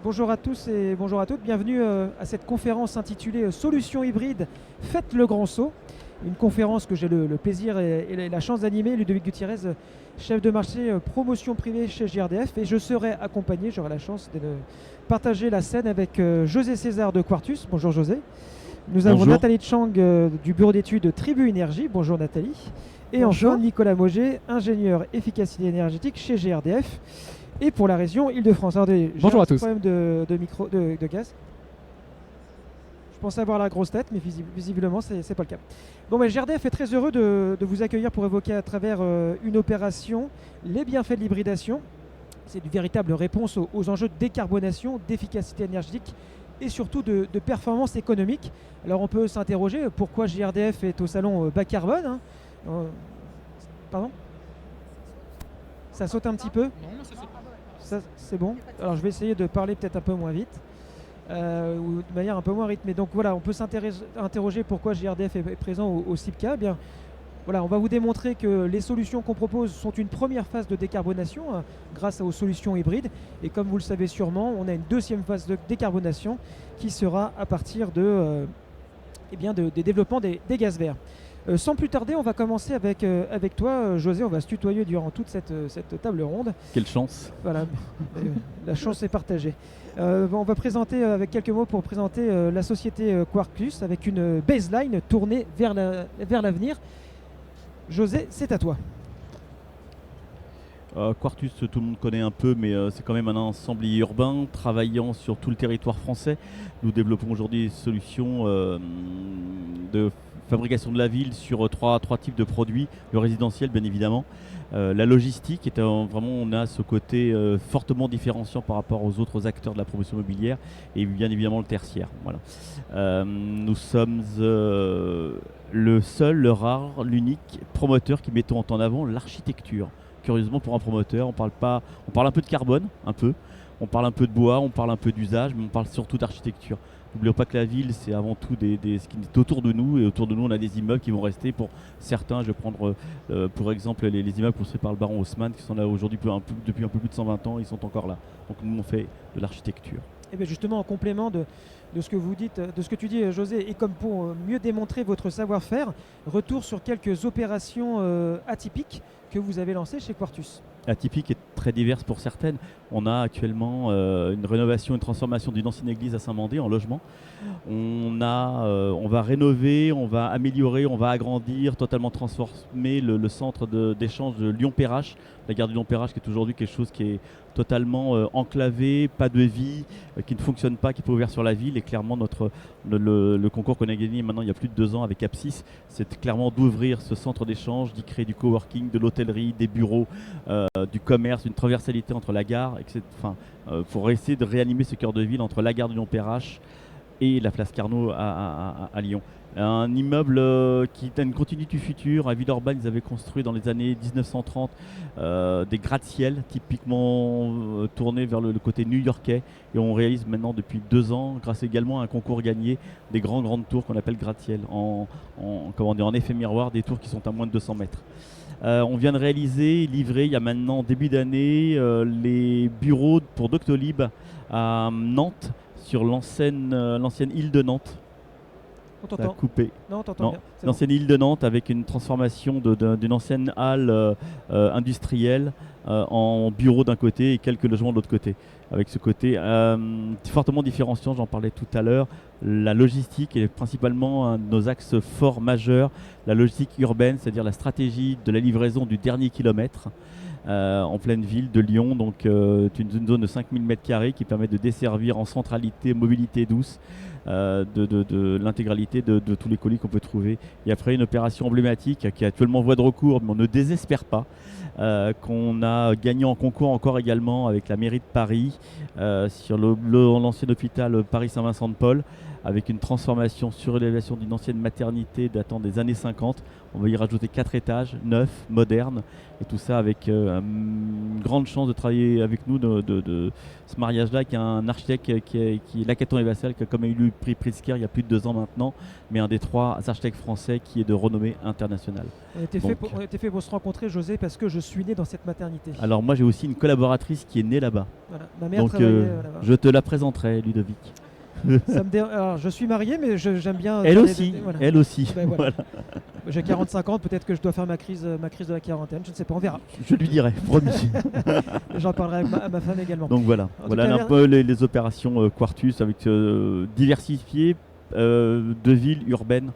Bonjour à tous et bonjour à toutes, bienvenue à cette conférence intitulée Solutions hybrides, faites le grand saut. Une conférence que j'ai le plaisir et la chance d'animer, Ludovic Gutiérrez, chef de marché promotion privée chez GRDF, et je serai accompagné, j'aurai la chance de partager la scène avec José César de Quartus. Bonjour José. Nous avons Bonjour. Nathalie Chang du bureau d'études Tribu Énergie. Bonjour Nathalie. Et Bonjour. enfin Nicolas Moget, ingénieur efficacité énergétique chez GRDF. Et pour la région Île-de-France. Bonjour à tous. Problème de gaz. Je pensais avoir la grosse tête, mais visiblement, c'est pas le cas. Bon, mais GRDF est très heureux de vous accueillir pour évoquer à travers une opération les bienfaits de l'hybridation. C'est une véritable réponse aux enjeux de décarbonation, d'efficacité énergétique et surtout de performance économique. Alors, on peut s'interroger pourquoi GRDF est au salon bas carbone. Hein. Pardon ? Ça saute un petit peu ? Non, ça saute pas. Ça, c'est bon. Alors je vais essayer de parler peut-être un peu moins vite ou de manière un peu moins rythmée. Donc voilà, on peut s'interroger pourquoi GRDF est présent au CIPCA. Eh bien, voilà, on va vous démontrer que les solutions qu'on propose sont une première phase de décarbonation grâce aux solutions hybrides. Et comme vous le savez sûrement, on a une deuxième phase de décarbonation qui sera à partir des développements des gaz verts. Sans plus tarder, on va commencer avec toi, José. On va se tutoyer durant toute cette table ronde. Quelle chance. Voilà, la chance est partagée. On va présenter avec quelques mots pour présenter la société Quarkus avec une baseline tournée vers l'avenir. José, c'est à toi. Quartus, tout le monde connaît un peu, mais c'est quand même un ensemble urbain travaillant sur tout le territoire français. Nous développons aujourd'hui des solutions de fabrication de la ville sur trois types de produits. Le résidentiel, bien évidemment. La logistique, vraiment, on a ce côté fortement différenciant par rapport aux autres acteurs de la promotion immobilière, et bien évidemment le tertiaire. Voilà. Nous sommes le seul, le rare, l'unique promoteur qui mettons en avant l'architecture. Curieusement, pour un promoteur, on parle un peu de carbone, on parle un peu de bois, on parle un peu d'usage, mais on parle surtout d'architecture. N'oublions pas que la ville, c'est avant tout ce qui est autour de nous, et autour de nous, on a des immeubles qui vont rester. Pour certains, je vais prendre pour exemple les immeubles construits par le baron Haussmann, qui sont là aujourd'hui depuis un peu plus de 120 ans, ils sont encore là. Donc nous, on fait de l'architecture. Et bien justement, en complément de ce que vous dites, de ce que tu dis, José, et comme pour mieux démontrer votre savoir-faire, retour sur quelques opérations atypiques que vous avez lancées chez Quartus. Atypique et très diverse pour certaines. On a actuellement une rénovation, une transformation d'une ancienne église à Saint-Mandé en logement. On va rénover, on va améliorer, on va agrandir, totalement transformer le centre d'échange de Lyon-Perrache, la gare de Lyon-Perrache qui est aujourd'hui quelque chose qui est totalement enclavé, pas de vie, qui ne fonctionne pas, qui n'est pas ouvert sur la ville. Et clairement, le concours qu'on a gagné maintenant il y a plus de 2 ans avec Apsis, c'est clairement d'ouvrir ce centre d'échange, d'y créer du coworking, de l'hôtellerie, des bureaux, du commerce, une transversalité entre la gare, pour essayer de réanimer ce cœur de ville entre la gare de Lyon-Perrache et la place Carnot à Lyon. Un immeuble qui a une continuité du futur. À Villeurbanne, ils avaient construit dans les années 1930 des gratte-ciel typiquement tournés vers le côté new-yorkais. Et on réalise maintenant depuis 2 ans, grâce également à un concours gagné, des grandes tours qu'on appelle gratte-ciel, en effet miroir, des tours qui sont à moins de 200 mètres. On vient de réaliser, livrer il y a maintenant début d'année, les bureaux pour Doctolib à Nantes, sur l'ancienne île de Nantes. On t'entend. Coupé. Non, on t'entend bien. L'ancienne île de Nantes avec une transformation d'une ancienne halle industrielle en bureau d'un côté et quelques logements de l'autre côté. Avec ce côté fortement différenciant, j'en parlais tout à l'heure. La logistique est principalement un de nos axes forts majeurs. La logistique urbaine, c'est-à-dire la stratégie de la livraison du dernier kilomètre. En pleine ville de Lyon, donc une zone de 5000 m² qui permet de desservir en centralité, mobilité douce, de l'intégralité de tous les colis qu'on peut trouver. Et après, une opération emblématique qui est actuellement en voie de recours, mais on ne désespère pas, qu'on a gagné en concours encore également avec la mairie de Paris sur l'ancien hôpital Paris Saint-Vincent-de-Paul, avec une transformation, surélévation d'une ancienne maternité datant des années 50. On va y rajouter 4 étages, neufs, modernes, et tout ça avec une grande chance de travailler avec nous de ce mariage-là, qui est un architecte qui est Lacaton et Vassal, qui a comme eu le prix Pritzker il y a plus de 2 ans maintenant, mais un des 3 architectes français qui est de renommée internationale. On était fait pour se rencontrer, José, parce que je suis né dans cette maternité. Alors moi j'ai aussi une collaboratrice qui est née là-bas. Voilà. Ma mère Donc travaillait là-bas. je te la présenterai, Ludovic. Alors, je suis marié, mais j'aime bien. Elle aussi, voilà. elle aussi. Ben, voilà. Voilà. J'ai 45 ans, peut-être que je dois faire ma crise de la quarantaine, je ne sais pas, on verra. Je lui dirai, promis. J'en parlerai à ma femme également. Donc voilà, voilà cas, un peu les opérations Quartus avec diversifiées de villes urbaines.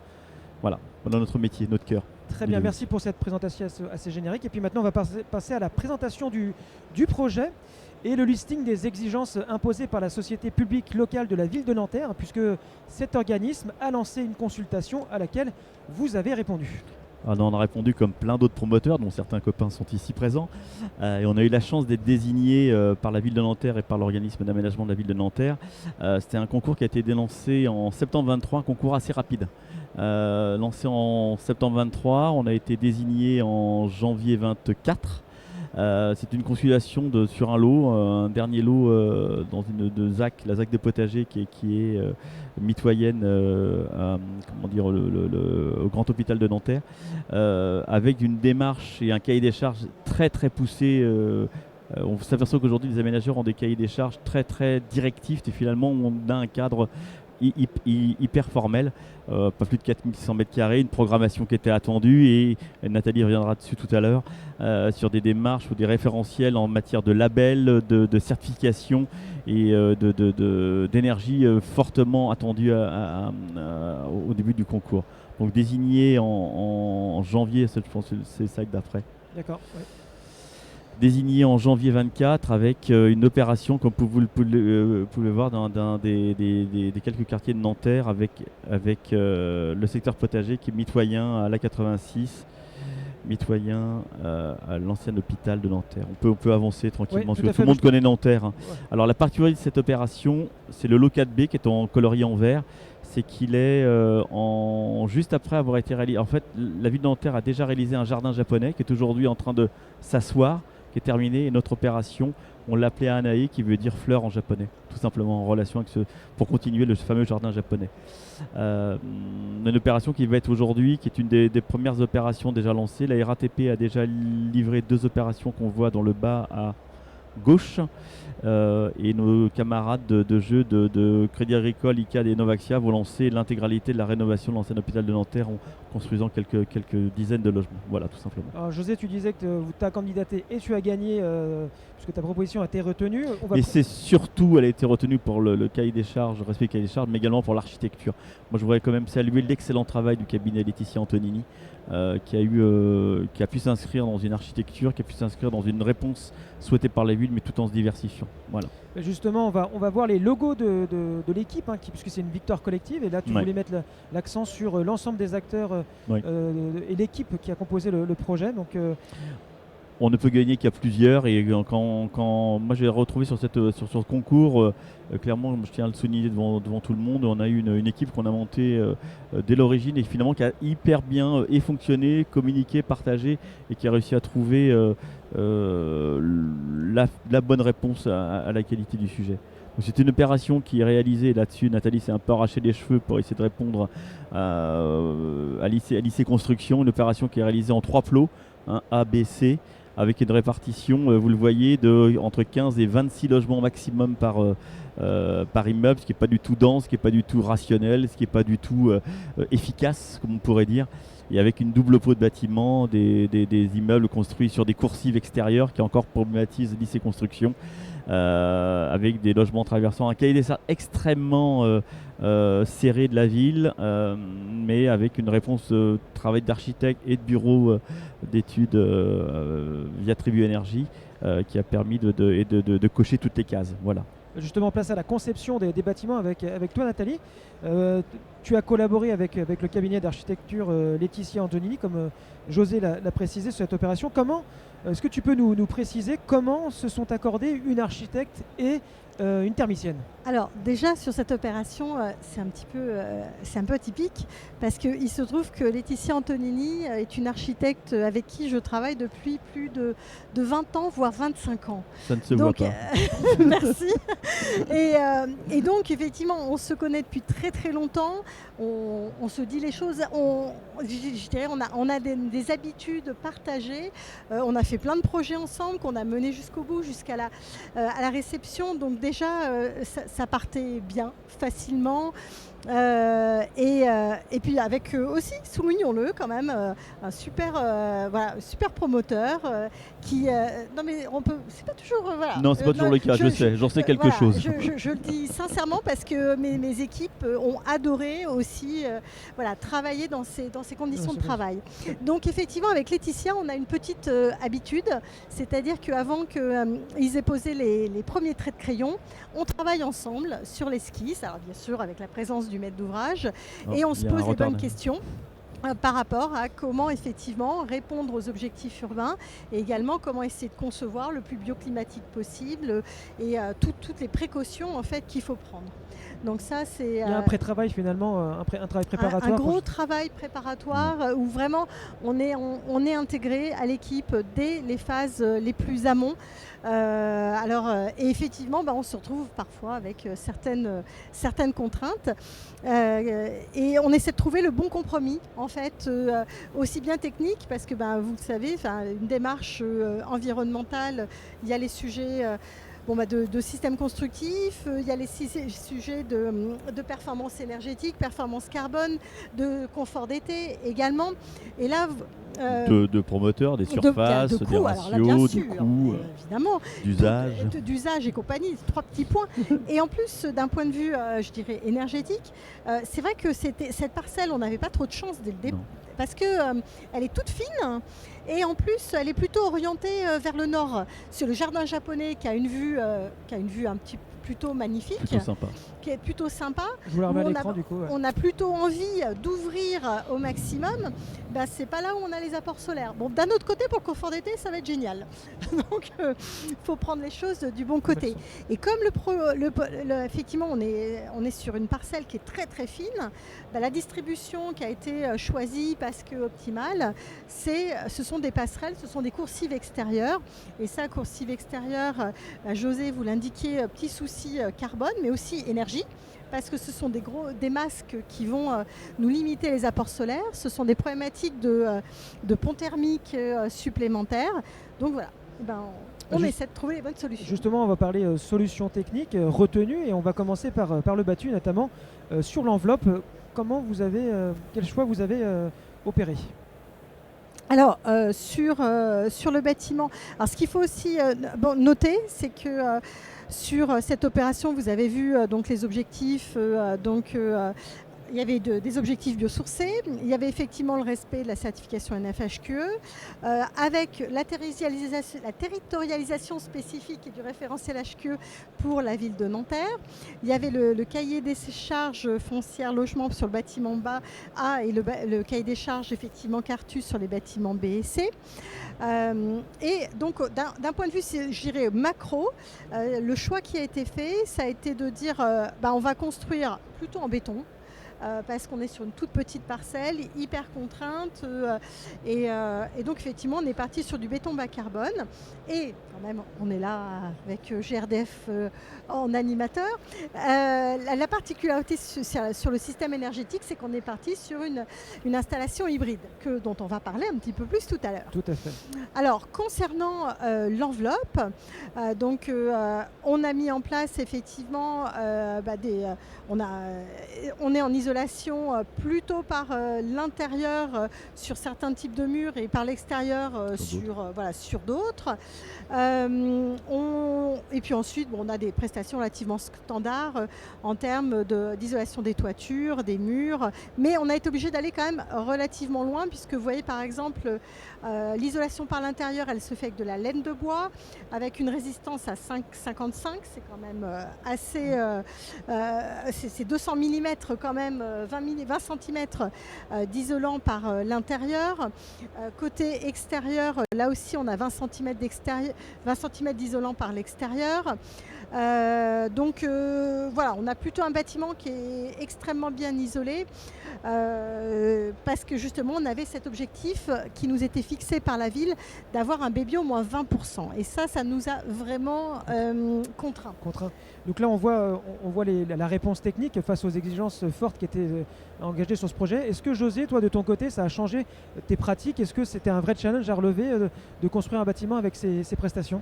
Voilà notre métier, notre cœur. Très bien, merci pour cette présentation assez générique. Et puis maintenant, on va passer à la présentation du projet et le listing des exigences imposées par la société publique locale de la ville de Nanterre, puisque cet organisme a lancé une consultation à laquelle vous avez répondu. Alors, on a répondu comme plein d'autres promoteurs, dont certains copains sont ici présents. Et on a eu la chance d'être désigné par la ville de Nanterre et par l'organisme d'aménagement de la ville de Nanterre. C'était un concours qui a été dénoncé en septembre 23, un concours assez rapide. Lancé en septembre 23, on a été désigné en janvier 24. C'est une consultation sur un lot, un dernier lot dans la ZAC de Potager qui est mitoyenne au Grand Hôpital de Nanterre, avec une démarche et un cahier des charges très très poussé. On s'aperçoit qu'aujourd'hui les aménageurs ont des cahiers des charges très très directifs et finalement on a un cadre hyper formel, pas plus de 4600 mètres carrés, une programmation qui était attendue et Nathalie reviendra dessus tout à l'heure, sur des démarches ou des référentiels en matière de label, de certification et d'énergie fortement attendue au début du concours. Donc désigné en janvier, je pense que c'est ça d'après. D'accord. Ouais. Désigné en janvier 24 avec une opération, comme vous pouvez voir, dans des quelques quartiers de Nanterre avec le secteur potager qui est mitoyen à l'A86, mitoyen à l'ancien hôpital de Nanterre. On peut avancer tranquillement, parce que tout le monde connaît Nanterre. Hein. Ouais. Alors la particularité de cette opération, c'est le lot 4B qui est en coloris en vert. C'est qu'il est juste après avoir été réalisé. En fait, la ville de Nanterre a déjà réalisé un jardin japonais qui est aujourd'hui en train de s'asseoir, qui est terminé, et notre opération, on l'appelait Anae, qui veut dire fleur en japonais, tout simplement en relation avec pour continuer le fameux jardin japonais. Une opération qui va être aujourd'hui, qui est une des premières opérations déjà lancées. La RATP a déjà livré 2 opérations qu'on voit dans le bas à gauche, et nos camarades de jeu de Crédit Agricole, ICAD et Novaxia vont lancer l'intégralité de la rénovation de l'ancien hôpital de Nanterre en construisant quelques dizaines de logements. Voilà, tout simplement. Alors, José, tu disais que tu as candidaté et tu as gagné puisque ta proposition a été retenue. Et c'est surtout, elle a été retenue pour le cahier des charges, le respect du cahier des charges, mais également pour l'architecture. Moi, je voudrais quand même saluer l'excellent travail du cabinet Laetitia Antonini, qui a pu s'inscrire dans une architecture, qui a pu s'inscrire dans une réponse souhaitée par la ville, mais tout en se diversifiant. Voilà. Justement, on va voir les logos de l'équipe, hein, puisque c'est une victoire collective. Et là, tu voulais mettre l'accent sur l'ensemble des acteurs et l'équipe qui a composé le projet. Donc, on ne peut gagner qu'à plusieurs. Et quand moi j'ai retrouvé sur ce concours, clairement, je tiens à le souligner devant tout le monde, on a eu une équipe qu'on a montée dès l'origine et finalement qui a hyper bien fonctionné, communiqué, partagé et qui a réussi à trouver la bonne réponse à la qualité du sujet. C'est une opération qui est réalisée là-dessus. Nathalie s'est un peu arraché les cheveux pour essayer de répondre à lycée Construction. Une opération qui est réalisée en 3 plots, A, B, C, avec une répartition, vous le voyez, entre 15 et 26 logements maximum par immeuble, ce qui n'est pas du tout dense, ce qui n'est pas du tout rationnel, ce qui n'est pas du tout efficace, comme on pourrait dire. Et avec une double peau de bâtiments, des immeubles construits sur des coursives extérieures qui encore problématisent lycée Construction. Avec des logements traversant un cahier des charges extrêmement serré de la ville, mais avec une réponse travail d'architecte et de bureau d'études via Tribu Énergie qui a permis de cocher toutes les cases. Voilà. Justement, place à la conception des bâtiments avec toi, Nathalie. Tu as collaboré avec le cabinet d'architecture Laetitia Antonini, comme José l'a précisé sur cette opération. Est-ce que tu peux nous préciser comment se sont accordés une architecte et Une thermicienne. Alors déjà sur cette opération, c'est un peu atypique parce qu'il se trouve que Laetitia Antonini est une architecte avec qui je travaille depuis plus de 20 ans, voire 25 ans. Ça ne se voit pas. Merci. Et donc effectivement, on se connaît depuis très très longtemps. On se dit les choses. Je dirais, on a des habitudes partagées. On a fait plein de projets ensemble qu'on a menés jusqu'au bout, jusqu'à la réception. Donc déjà, ça partait bien, facilement. Et puis avec aussi, soulignons-le quand même, un super promoteur qui... non mais on peut... C'est pas toujours... voilà. Non, c'est pas toujours le cas, j'en sais quelque chose. Je le dis sincèrement parce que mes équipes ont adoré aussi travailler dans ces conditions de travail. Donc effectivement, avec Laetitia, on a une petite habitude, c'est-à-dire qu'avant qu'ils aient posé les premiers traits de crayon, on travaille ensemble sur l'esquisse, alors bien sûr avec la présence du maître d'ouvrage, et on se pose les bonnes questions par rapport à comment effectivement répondre aux objectifs urbains et également comment essayer de concevoir le plus bioclimatique possible et toutes les précautions en fait qu'il faut prendre. Donc ça, c'est... Il y a un pré-travail finalement, un travail préparatoire. Un gros travail préparatoire où vraiment on est intégré à l'équipe dès les phases les plus amont. Et effectivement, on se retrouve parfois avec certaines contraintes et on essaie de trouver le bon compromis en fait, aussi bien technique parce que vous le savez, une démarche environnementale, il y a les sujets de systèmes constructifs, il y a les sujets de performance énergétique, performance carbone, de confort d'été également. Et là, de promoteurs, des surfaces, des ratios, du coût, évidemment, d'usage et compagnie, 3 petits points. Et en plus, d'un point de vue, je dirais, énergétique, c'est vrai que cette parcelle, on n'avait pas trop de chance dès le début. Parce qu'elle est toute fine et en plus elle est plutôt orientée vers le nord sur le jardin japonais qui a une vue un petit peu plutôt magnifique, qui est plutôt sympa. Je vous la remets à l'écran du coup. Ouais. On a plutôt envie d'ouvrir au maximum. C'est pas là où on a les apports solaires. Bon, d'un autre côté, pour le confort d'été, ça va être génial. Donc, faut prendre les choses du bon côté. Et comme effectivement, on est sur une parcelle qui est très très fine, la distribution qui a été choisie parce que optimale, ce sont des passerelles, ce sont des coursives extérieures. Et ça, coursive extérieure, José, vous l'indiquiez, petit souci carbone, mais aussi énergie, parce que ce sont des masques qui vont nous limiter les apports solaires. Ce sont des problématiques de pont thermique supplémentaires. Donc voilà, on essaie de trouver les bonnes solutions. Justement, on va parler solutions techniques retenues et on va commencer par le battu, notamment sur l'enveloppe. Quel choix vous avez opéré ? Alors, sur le bâtiment, alors ce qu'il faut aussi noter, c'est que sur cette opération, vous avez vu donc les objectifs. Il y avait des objectifs biosourcés, il y avait effectivement le respect de la certification NFHQE, avec la territorialisation spécifique et du référentiel HQE pour la ville de Nanterre. Il y avait le cahier des charges foncières logement sur le bâtiment bas A et le cahier des charges effectivement Cartus sur les bâtiments B et C. Et donc d'un point de vue, je dirais macro, le choix qui a été fait, ça a été de dire on va construire plutôt en béton. Parce qu'on est sur une toute petite parcelle, hyper contrainte. Et donc, effectivement, on est parti sur du béton bas carbone. Et quand même, on est là avec GRDF en animateur. La particularité sur le système énergétique, c'est qu'on est parti sur une installation hybride, dont on va parler un petit peu plus tout à l'heure. Tout à fait. Alors, concernant l'enveloppe, on a mis en place effectivement on est en isolation plutôt par l'intérieur sur certains types de murs et par l'extérieur sur d'autres. Et puis ensuite, on a des prestations relativement standards en termes d'isolation des toitures, des murs, mais on a été obligé d'aller quand même relativement loin puisque vous voyez par exemple l'isolation par l'intérieur, elle se fait avec de la laine de bois, avec une résistance à 5,55, c'est quand même assez... c'est 200 mm quand même 20 cm d'isolant par l'intérieur. Côté extérieur, là aussi on a 20 cm d'isolant par l'extérieur. Donc voilà, on a plutôt un bâtiment qui est extrêmement bien isolé parce que justement on avait cet objectif qui nous était fixé par la ville d'avoir un baby au moins 20%. Et ça nous a vraiment contraints. Donc là on voit la réponse technique face aux exigences fortes qui étaient engagées sur ce projet. Est-ce que José, toi de ton côté, ça a changé tes pratiques? Est-ce que c'était un vrai challenge à relever de construire un bâtiment avec ces prestations?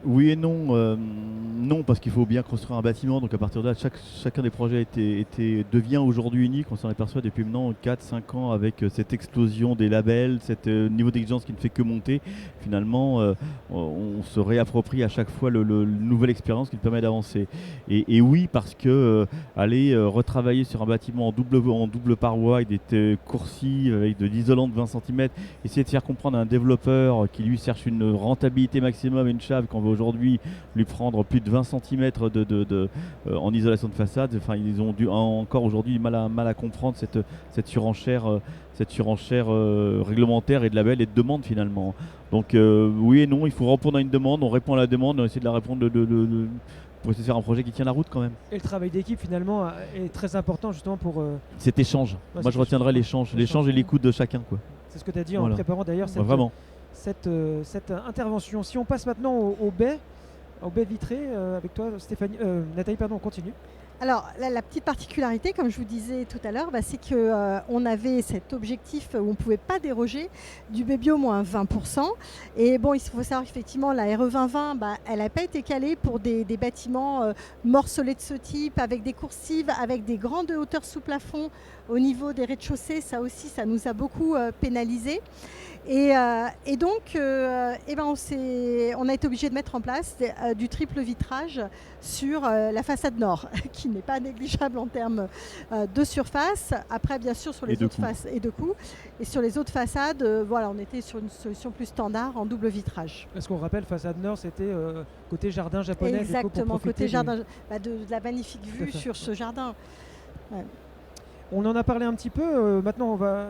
Oui et non. Non, parce qu'il faut bien construire un bâtiment. Donc à partir de là, chacun des projets devient aujourd'hui unique. On s'en aperçoit depuis maintenant 4-5 ans avec cette explosion des labels, cet niveau d'exigence qui ne fait que monter. Finalement, on se réapproprie à chaque fois le nouvelle expérience qui nous permet d'avancer. Et oui, parce que aller retravailler sur un bâtiment en double paroi avec des coursives, avec de l'isolant de 20 cm, essayer de faire comprendre à un développeur qui lui cherche une rentabilité maximum et une chave qu'on veut aujourd'hui lui prendre plus de 20 cm en isolation de façade. Enfin, ils ont encore aujourd'hui mal à comprendre cette surenchère réglementaire et de label et de demande finalement. Donc oui et non, il faut répondre à une demande, on répond à la demande, on essaie de la répondre pour essayer de faire un projet qui tient la route quand même. Et le travail d'équipe finalement est très important justement pour... Cet échange. Moi je retiendrai l'échange et l'écoute de chacun, quoi. C'est ce que tu as dit en préparant d'ailleurs cette intervention. Si on passe maintenant au baie vitré avec toi Stéphanie, Nathalie, pardon, on continue. Alors la petite particularité, comme je vous disais tout à l'heure, c'est qu'on avait cet objectif où on ne pouvait pas déroger du baby au moins 20%. Et bon, il faut savoir qu'effectivement la RE 2020, elle n'a pas été calée pour des bâtiments morcelés de ce type, avec des coursives, avec des grandes hauteurs sous plafond au niveau des rez-de-chaussée. Ça aussi, ça nous a beaucoup pénalisé. Et donc, on a été obligé de mettre en place du triple vitrage sur la façade nord, qui n'est pas négligeable en termes de surface. Après, bien sûr, sur les autres façades et de coûts. Et sur les autres façades, on était sur une solution plus standard en double vitrage. Est-ce qu'on rappelle, façade nord, c'était côté jardin japonais? Exactement, côté jardin, de la magnifique vue sur ce jardin. Ouais. On en a parlé un petit peu. Maintenant, on va...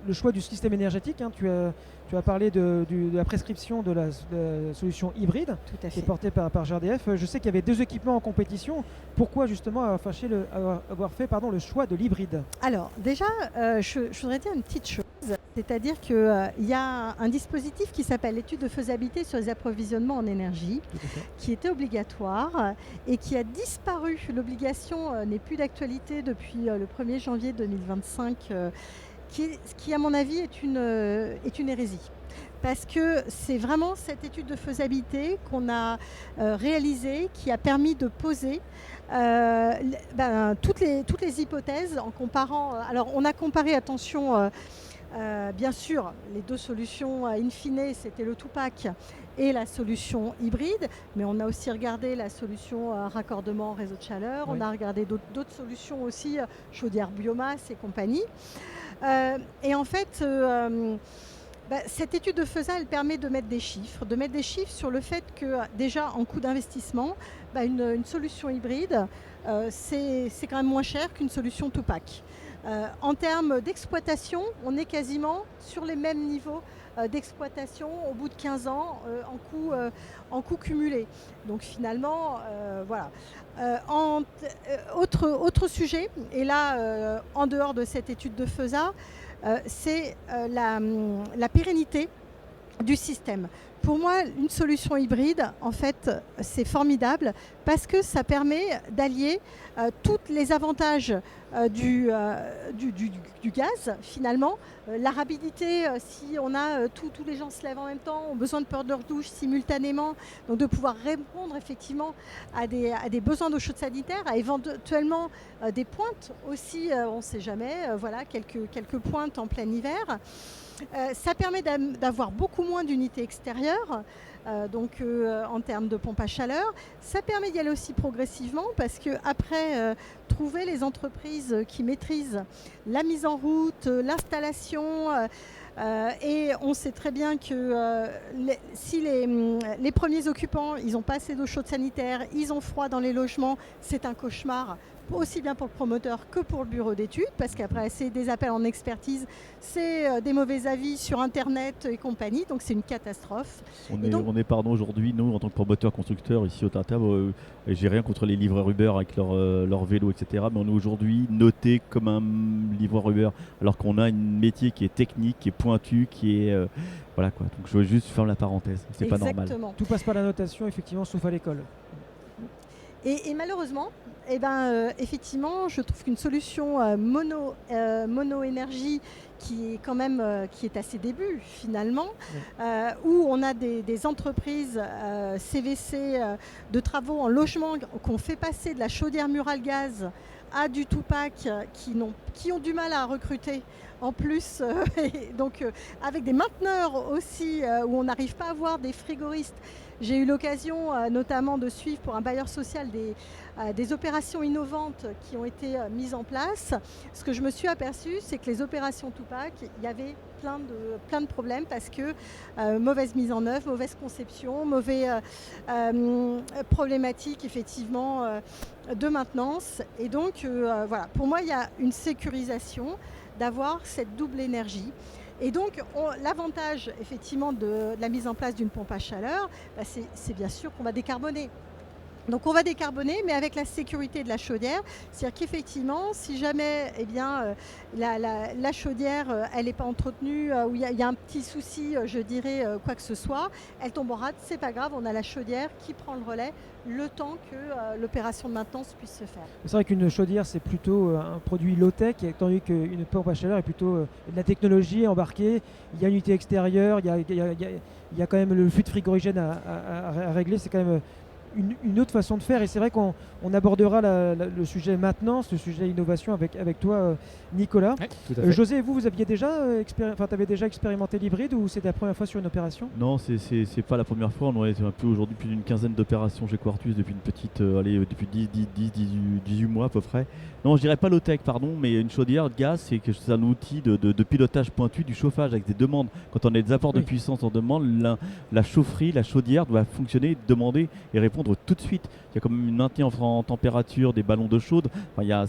Le choix du système énergétique, hein, tu as parlé de la prescription de la solution hybride qui est portée par GRDF. Je sais qu'il y avait 2 équipements en compétition. Pourquoi justement avoir fait le choix de l'hybride? Alors déjà, je voudrais dire une petite chose. C'est-à-dire qu'il y a un dispositif qui s'appelle l'étude de faisabilité sur les approvisionnements en énergie, qui était obligatoire et qui a disparu. L'obligation n'est plus d'actualité depuis le 1er janvier 2025. Qui à mon avis est une hérésie. Parce que c'est vraiment cette étude de faisabilité qu'on a réalisée qui a permis de poser toutes les hypothèses en comparant. Alors on a comparé, attention, bien sûr, les 2 solutions in fine, c'était le Tupac et la solution hybride, mais on a aussi regardé la solution raccordement réseau de chaleur, on a regardé d'autres solutions aussi, chaudière biomasse et compagnie. Et en fait, cette étude de faisabilité, elle permet de mettre des chiffres sur le fait que déjà en coût d'investissement, une solution hybride, c'est quand même moins cher qu'une solution Tupac. En termes d'exploitation, on est quasiment sur les mêmes niveaux d'exploitation au bout de 15 ans en coût cumulé. Donc finalement, voilà. Autre sujet, et là, en dehors de cette étude de FESA, c'est la pérennité du système. Pour moi, une solution hybride, en fait, c'est formidable parce que ça permet d'allier tous les avantages du gaz, finalement. La rapidité, si on a tous les gens se lèvent en même temps, ont besoin de leur douche simultanément, donc de pouvoir répondre effectivement à des besoins d'eau chaude sanitaire, à éventuellement des pointes aussi, on ne sait jamais, quelques pointes en plein hiver. Ça permet d'avoir beaucoup moins d'unités extérieures. en termes de pompe à chaleur. Ça permet d'y aller aussi progressivement parce qu'après, trouver les entreprises qui maîtrisent la mise en route, l'installation, et on sait très bien que si les premiers occupants, ils n'ont pas assez d'eau chaude sanitaire, ils ont froid dans les logements, c'est un cauchemar, aussi bien pour le promoteur que pour le bureau d'études, parce qu'après c'est des appels en expertise, c'est des mauvais avis sur internet et compagnie, donc c'est une catastrophe. On est pardon aujourd'hui, nous en tant que promoteur constructeur ici au Tartare, j'ai rien contre les livreurs Uber avec leur vélo, etc. Mais on est aujourd'hui noté comme un livreur Uber, alors qu'on a un métier qui est technique, qui est pointu, qui est voilà quoi. Donc je veux juste faire la parenthèse, c'est pas normal. Tout passe par la notation, effectivement, sauf à l'école. Et malheureusement, effectivement, je trouve qu'une solution mono-énergie qui est quand même qui est à ses débuts finalement, où on a des entreprises CVC de travaux en logement qu'on fait passer de la chaudière murale gaz à du Tupac qui ont du mal à recruter. En plus, donc avec des mainteneurs aussi, où on n'arrive pas à avoir des frigoristes. J'ai eu l'occasion notamment de suivre pour un bailleur social des opérations innovantes qui ont été mises en place. Ce que je me suis aperçue, c'est que les opérations Tupac, il y avait plein de problèmes parce que mauvaise mise en œuvre, mauvaise conception, problématiques effectivement de maintenance. Et donc voilà, pour moi il y a une sécurisation d'avoir cette double énergie. Et donc, l'avantage effectivement de la mise en place d'une pompe à chaleur, c'est bien sûr qu'on va décarboner. Donc on va décarboner, mais avec la sécurité de la chaudière. C'est-à-dire qu'effectivement, si jamais la chaudière elle n'est pas entretenue, ou il y a un petit souci, je dirais, quoi que ce soit, elle tombe en rade, c'est pas grave, on a la chaudière qui prend le relais le temps que l'opération de maintenance puisse se faire. C'est vrai qu'une chaudière, c'est plutôt un produit low-tech, tandis qu'une pompe à chaleur est plutôt de la technologie embarquée. Il y a une unité extérieure, il y a quand même le flux de frigorigène à régler. C'est quand même une autre façon de faire, et c'est vrai qu'on abordera le sujet maintenance, le sujet innovation avec toi, Nicolas. Ouais, tout à fait. José, vous aviez déjà t'avais déjà expérimenté l'hybride, ou c'était la première fois sur une opération? Non, c'est pas la première fois. On est un peu aujourd'hui plus d'une quinzaine d'opérations chez Quartus depuis depuis 18 mois à peu près. Non, je dirais pas low-tech, pardon, mais une chaudière de gaz, c'est un outil de pilotage pointu du chauffage avec des demandes. Quand on a des apports de puissance, on demande la chaufferie, la chaudière doit fonctionner, demander et répondre tout de suite. Il y a quand même une maintien en température des ballons d'eau chaude. Enfin,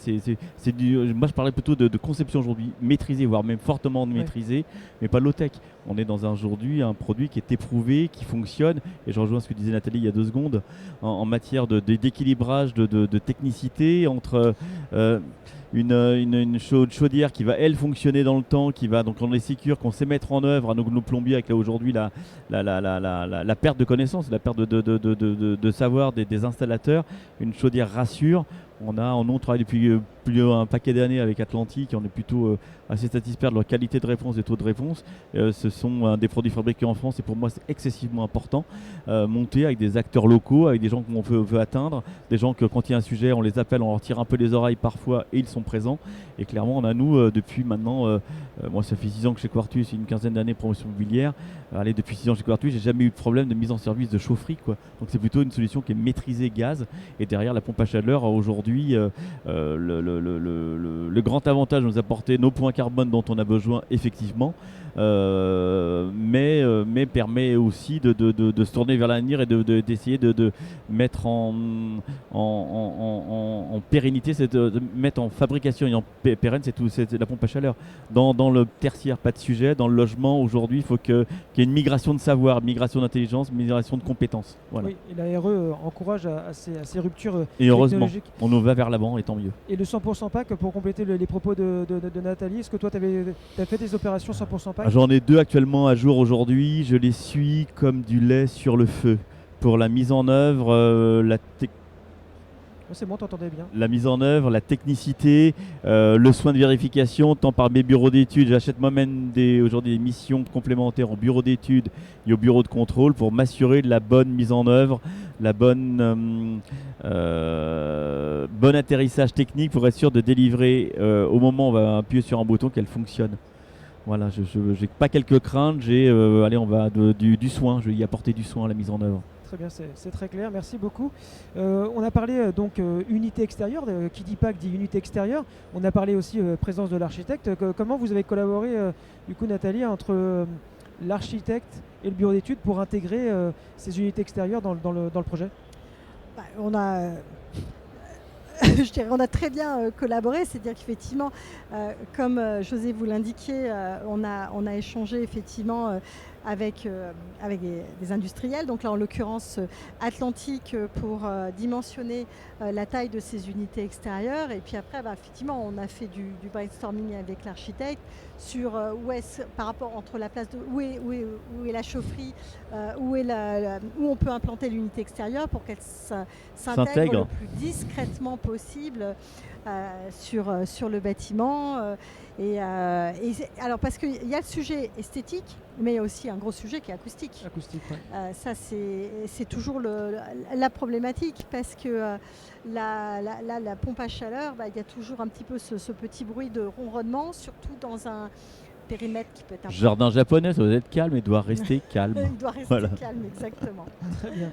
moi, je parlais plutôt de conception aujourd'hui maîtrisée, voire même fortement maîtrisée, mais pas low-tech. On est dans aujourd'hui un produit qui est éprouvé, qui fonctionne. Et je rejoins ce que disait Nathalie il y a 2 secondes en matière d'équilibrage, de technicité entre une chaudière qui va elle fonctionner dans le temps, qui va donc on est sécure, qu'on sait mettre en œuvre à nos plombiers avec là aujourd'hui la perte de connaissances, la perte de savoir des installateurs. Une chaudière rassure. On travaille depuis un paquet d'années avec Atlantique, on est plutôt assez satisfait de leur qualité de réponse, des taux de réponse. Ce sont des produits fabriqués en France et pour moi c'est excessivement important. Monter avec des acteurs locaux, avec des gens qu'on veut atteindre, des gens que quand il y a un sujet on les appelle, on leur tire un peu les oreilles parfois et ils sont présents. Et clairement on a depuis maintenant, moi ça fait 6 ans que chez Quartus, une quinzaine d'années promotion immobilière. Depuis 6 ans chez Quartus, j'ai jamais eu de problème de mise en service de chaufferie, quoi. Donc c'est plutôt une solution qui est maîtrisée gaz, et derrière la pompe à chaleur aujourd'hui le grand avantage de nous apporter nos points carbone dont on a besoin effectivement, mais permet aussi de se tourner vers l'avenir et d'essayer de mettre en pérennité, de mettre en fabrication et en pérenne c'est la pompe à chaleur. Dans le tertiaire, pas de sujet. Dans le logement, aujourd'hui, il faut qu'il y ait une migration de savoir, migration d'intelligence, migration de compétences. Voilà. Oui, et la RE encourage à ces ruptures et heureusement, technologiques. on nous va vers l'avant et tant mieux. Et le 100% PAC, pour compléter les propos de Nathalie, est-ce que toi, tu as fait des opérations 100% PAC? J'en ai 2 actuellement à jour aujourd'hui. Je les suis comme du lait sur le feu. Pour la mise en œuvre, C'est bon, t'entendais bien. La mise en œuvre, la technicité, le soin de vérification, tant par mes bureaux d'études. J'achète moi-même aujourd'hui des missions complémentaires au bureau d'études et au bureau de contrôle pour m'assurer de la bonne mise en œuvre, la bon atterrissage technique pour être sûr de délivrer au moment où on va appuyer sur un bouton qu'elle fonctionne. Voilà, je n'ai pas quelques craintes, allez, on va du soin, je vais y apporter du soin à la mise en œuvre. Très bien, c'est très clair, merci beaucoup. On a parlé donc unité extérieure, qui dit PAC dit unité extérieure. On a parlé aussi présence de l'architecte. Comment vous avez collaboré, du coup, Nathalie, entre l'architecte et le bureau d'études pour intégrer ces unités extérieures dans le projet? On a je dirais, on a très bien collaboré, c'est-à-dire qu'effectivement, comme José vous l'indiquait, on a échangé effectivement avec des industriels, donc là en l'occurrence Atlantique pour dimensionner la taille de ces unités extérieures, et puis après effectivement on a fait du brainstorming avec l'architecte sur par rapport entre la place de où est la chaufferie, où on peut implanter l'unité extérieure pour qu'elle s'intègre le plus discrètement possible sur le bâtiment. Alors parce qu'il y a le sujet esthétique, mais il y a aussi un gros sujet qui est acoustique. Ouais. Ça c'est toujours la problématique, parce que la pompe à chaleur, il y a toujours un petit peu ce petit bruit de ronronnement, surtout dans un périmètre qui peut être un jardin japonais, ça doit être calme et doit rester calme. Il doit rester calme, exactement. Très bien.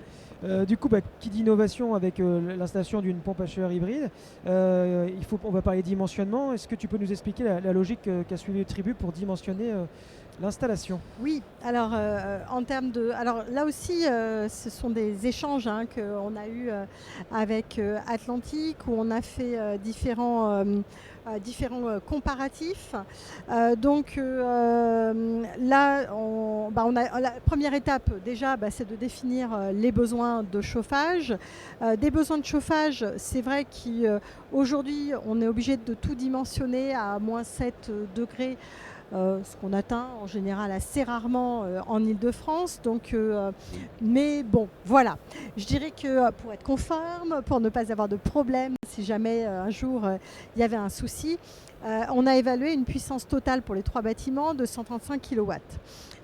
Du coup, qui dit innovation avec l'installation d'une pompe à chaleur hybride, on va parler dimensionnement. Est-ce que tu peux nous expliquer la logique qu'a suivi Tribu pour dimensionner l'installation? Oui, alors en termes de... Alors là aussi, ce sont des échanges qu'on a eus avec Atlantique, où on a fait différents comparatifs. Donc là, la première étape déjà, c'est de définir les besoins de chauffage. Des besoins de chauffage, c'est vrai qu'aujourd'hui, on est obligé de tout dimensionner à moins 7 degrés. Ce qu'on atteint en général assez rarement en Île-de-France. Mais bon, voilà. Je dirais que pour être conforme, pour ne pas avoir de problème, si jamais un jour il y avait un souci, on a évalué une puissance totale pour les 3 bâtiments de 135 kW.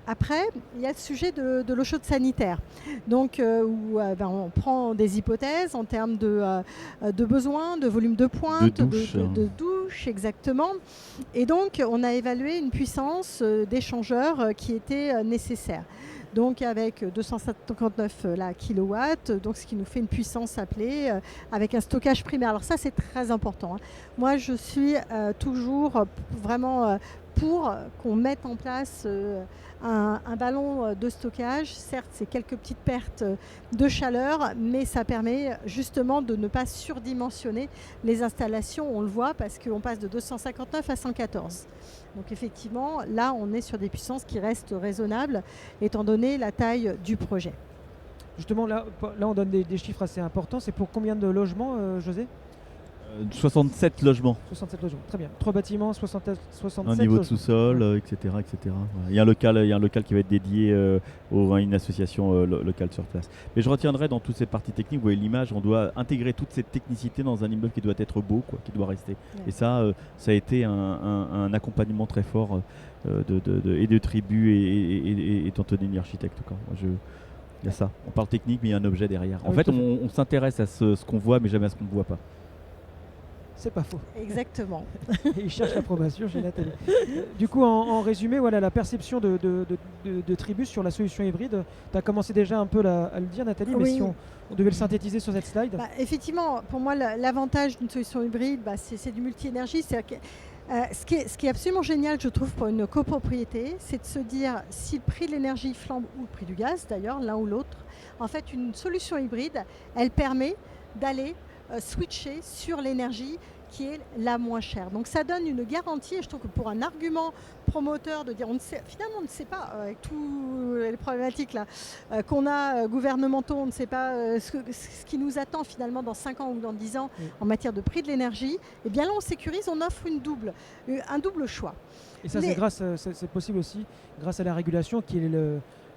Après, il y a le sujet de l'eau chaude sanitaire, donc où on prend des hypothèses en termes de besoins, de volume de pointe, de douche, exactement. Et donc, on a évalué une puissance d'échangeur qui était nécessaire. Donc avec 259 kilowatts, donc ce qui nous fait une puissance appelée avec un stockage primaire. Alors ça, c'est très important. Moi, je suis toujours vraiment pour qu'on mette en place un ballon de stockage. Certes, c'est quelques petites pertes de chaleur, mais ça permet justement de ne pas surdimensionner les installations. On le voit parce qu'on passe de 259 à 114. Donc effectivement, là, on est sur des puissances qui restent raisonnables, étant donné la taille du projet. Justement, là on donne des chiffres assez importants. C'est pour combien de logements, José ? 67 logements. 67 logements, très bien. 3 bâtiments, 67 un niveau de logements. sous-sol, etc. Voilà. Il y a un local qui va être dédié à une association locale sur place. Mais je retiendrai dans toutes ces parties techniques, vous voyez l'image, on doit intégrer toute cette technicité dans un immeuble qui doit être beau, qui doit rester. Ouais. Et ça a été un accompagnement très fort et de Tribu et d'Antonini Architecte. Il y a ça. On parle technique, mais il y a un objet derrière. En fait, on s'intéresse à ce qu'on voit, mais jamais à ce qu'on ne voit pas. C'est pas faux. Exactement. Il cherche l'approbation chez Nathalie. Du coup, en résumé, voilà la perception de Tribu sur la solution hybride. Tu as commencé déjà un peu à le dire, Nathalie, oui. Mais si on devait le synthétiser sur cette slide. Effectivement, pour moi, l'avantage d'une solution hybride, c'est du multi-énergie. Ce qui est absolument génial, je trouve, pour une copropriété, c'est de se dire si le prix de l'énergie flambe, ou le prix du gaz d'ailleurs, l'un ou l'autre, en fait, une solution hybride, elle permet d'aller switcher sur l'énergie qui est la moins chère. Donc ça donne une garantie, et je trouve que pour un argument promoteur de dire finalement on ne sait pas, avec toutes les problématiques là, qu'on a gouvernementaux, on ne sait pas ce qui nous attend finalement dans 5 ans ou dans 10 ans en matière de prix de l'énergie, et bien là on sécurise, on offre un double choix. Et ça c'est possible aussi grâce à la régulation qui est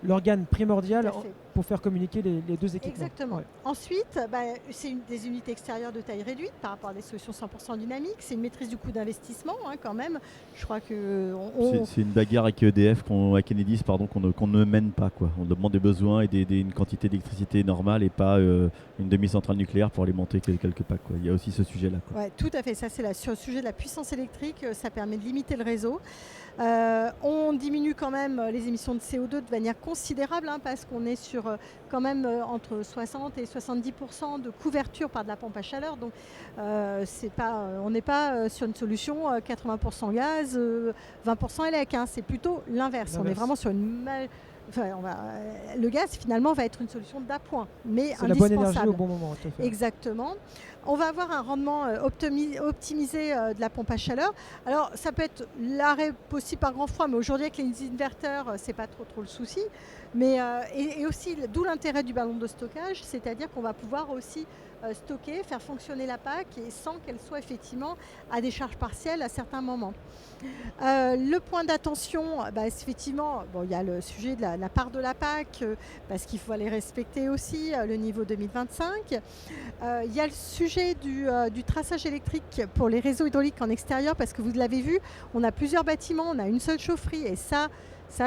l'organe primordial pour faire communiquer les deux équipements. Exactement. Ouais. Ensuite, c'est des unités extérieures de taille réduite par rapport à des solutions 100% dynamiques. C'est une maîtrise du coût d'investissement quand même. Je crois que C'est une bagarre avec EDF, avec Enedis, pardon, qu'on ne mène pas, quoi. On demande des besoins et une quantité d'électricité normale et pas une demi-centrale nucléaire pour alimenter quelque part, quoi. Il y a aussi ce sujet-là, quoi. Ouais, tout à fait. Ça, c'est sur le sujet de la puissance électrique. Ça permet de limiter le réseau. On diminue quand même les émissions de CO2 de manière considérable parce qu'on est sur quand même entre 60 et 70% de couverture par de la pompe à chaleur. Donc on n'est pas sur une solution 80% gaz, 20% élec. C'est plutôt l'inverse. On est vraiment sur une... le gaz finalement va être une solution d'appoint, mais c'est la bonne indispensable. énergie au bon moment. Tout à fait. Exactement. On va avoir un rendement optimisé de la pompe à chaleur. Alors ça peut être l'arrêt possible par grand froid, mais aujourd'hui avec les inverteurs, c'est pas trop le souci. Mais et aussi d'où l'intérêt du ballon de stockage, c'est-à-dire qu'on va pouvoir aussi stocker, faire fonctionner la PAC et sans qu'elle soit effectivement à des charges partielles à certains moments. Le point d'attention, effectivement, il y a le sujet de la part de la PAC, parce qu'il faut aller respecter aussi le niveau 2025. Il y a le sujet du traçage électrique pour les réseaux hydrauliques en extérieur, parce que vous l'avez vu, on a plusieurs bâtiments, on a une seule chaufferie, et ça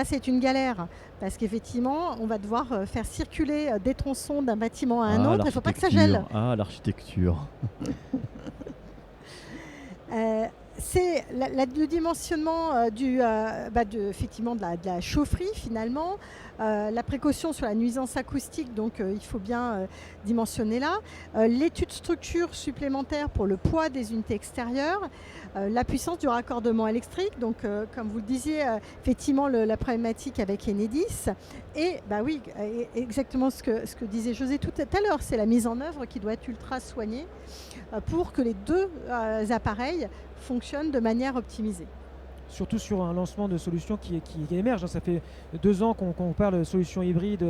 c'est une galère, parce qu'effectivement, on va devoir faire circuler des tronçons d'un bâtiment à un autre, il ne faut pas que ça gèle. L'architecture. C'est le dimensionnement effectivement de la chaufferie finalement, la précaution sur la nuisance acoustique, donc il faut bien dimensionner là, l'étude structure supplémentaire pour le poids des unités extérieures, la puissance du raccordement électrique, donc comme vous le disiez, effectivement la problématique avec Enedis, et oui, exactement ce que disait José tout à l'heure, c'est la mise en œuvre qui doit être ultra soignée pour que les deux appareils fonctionnent de manière optimisée. Surtout sur un lancement de solutions qui émerge. Ça fait 2 ans qu'on parle de solutions hybrides,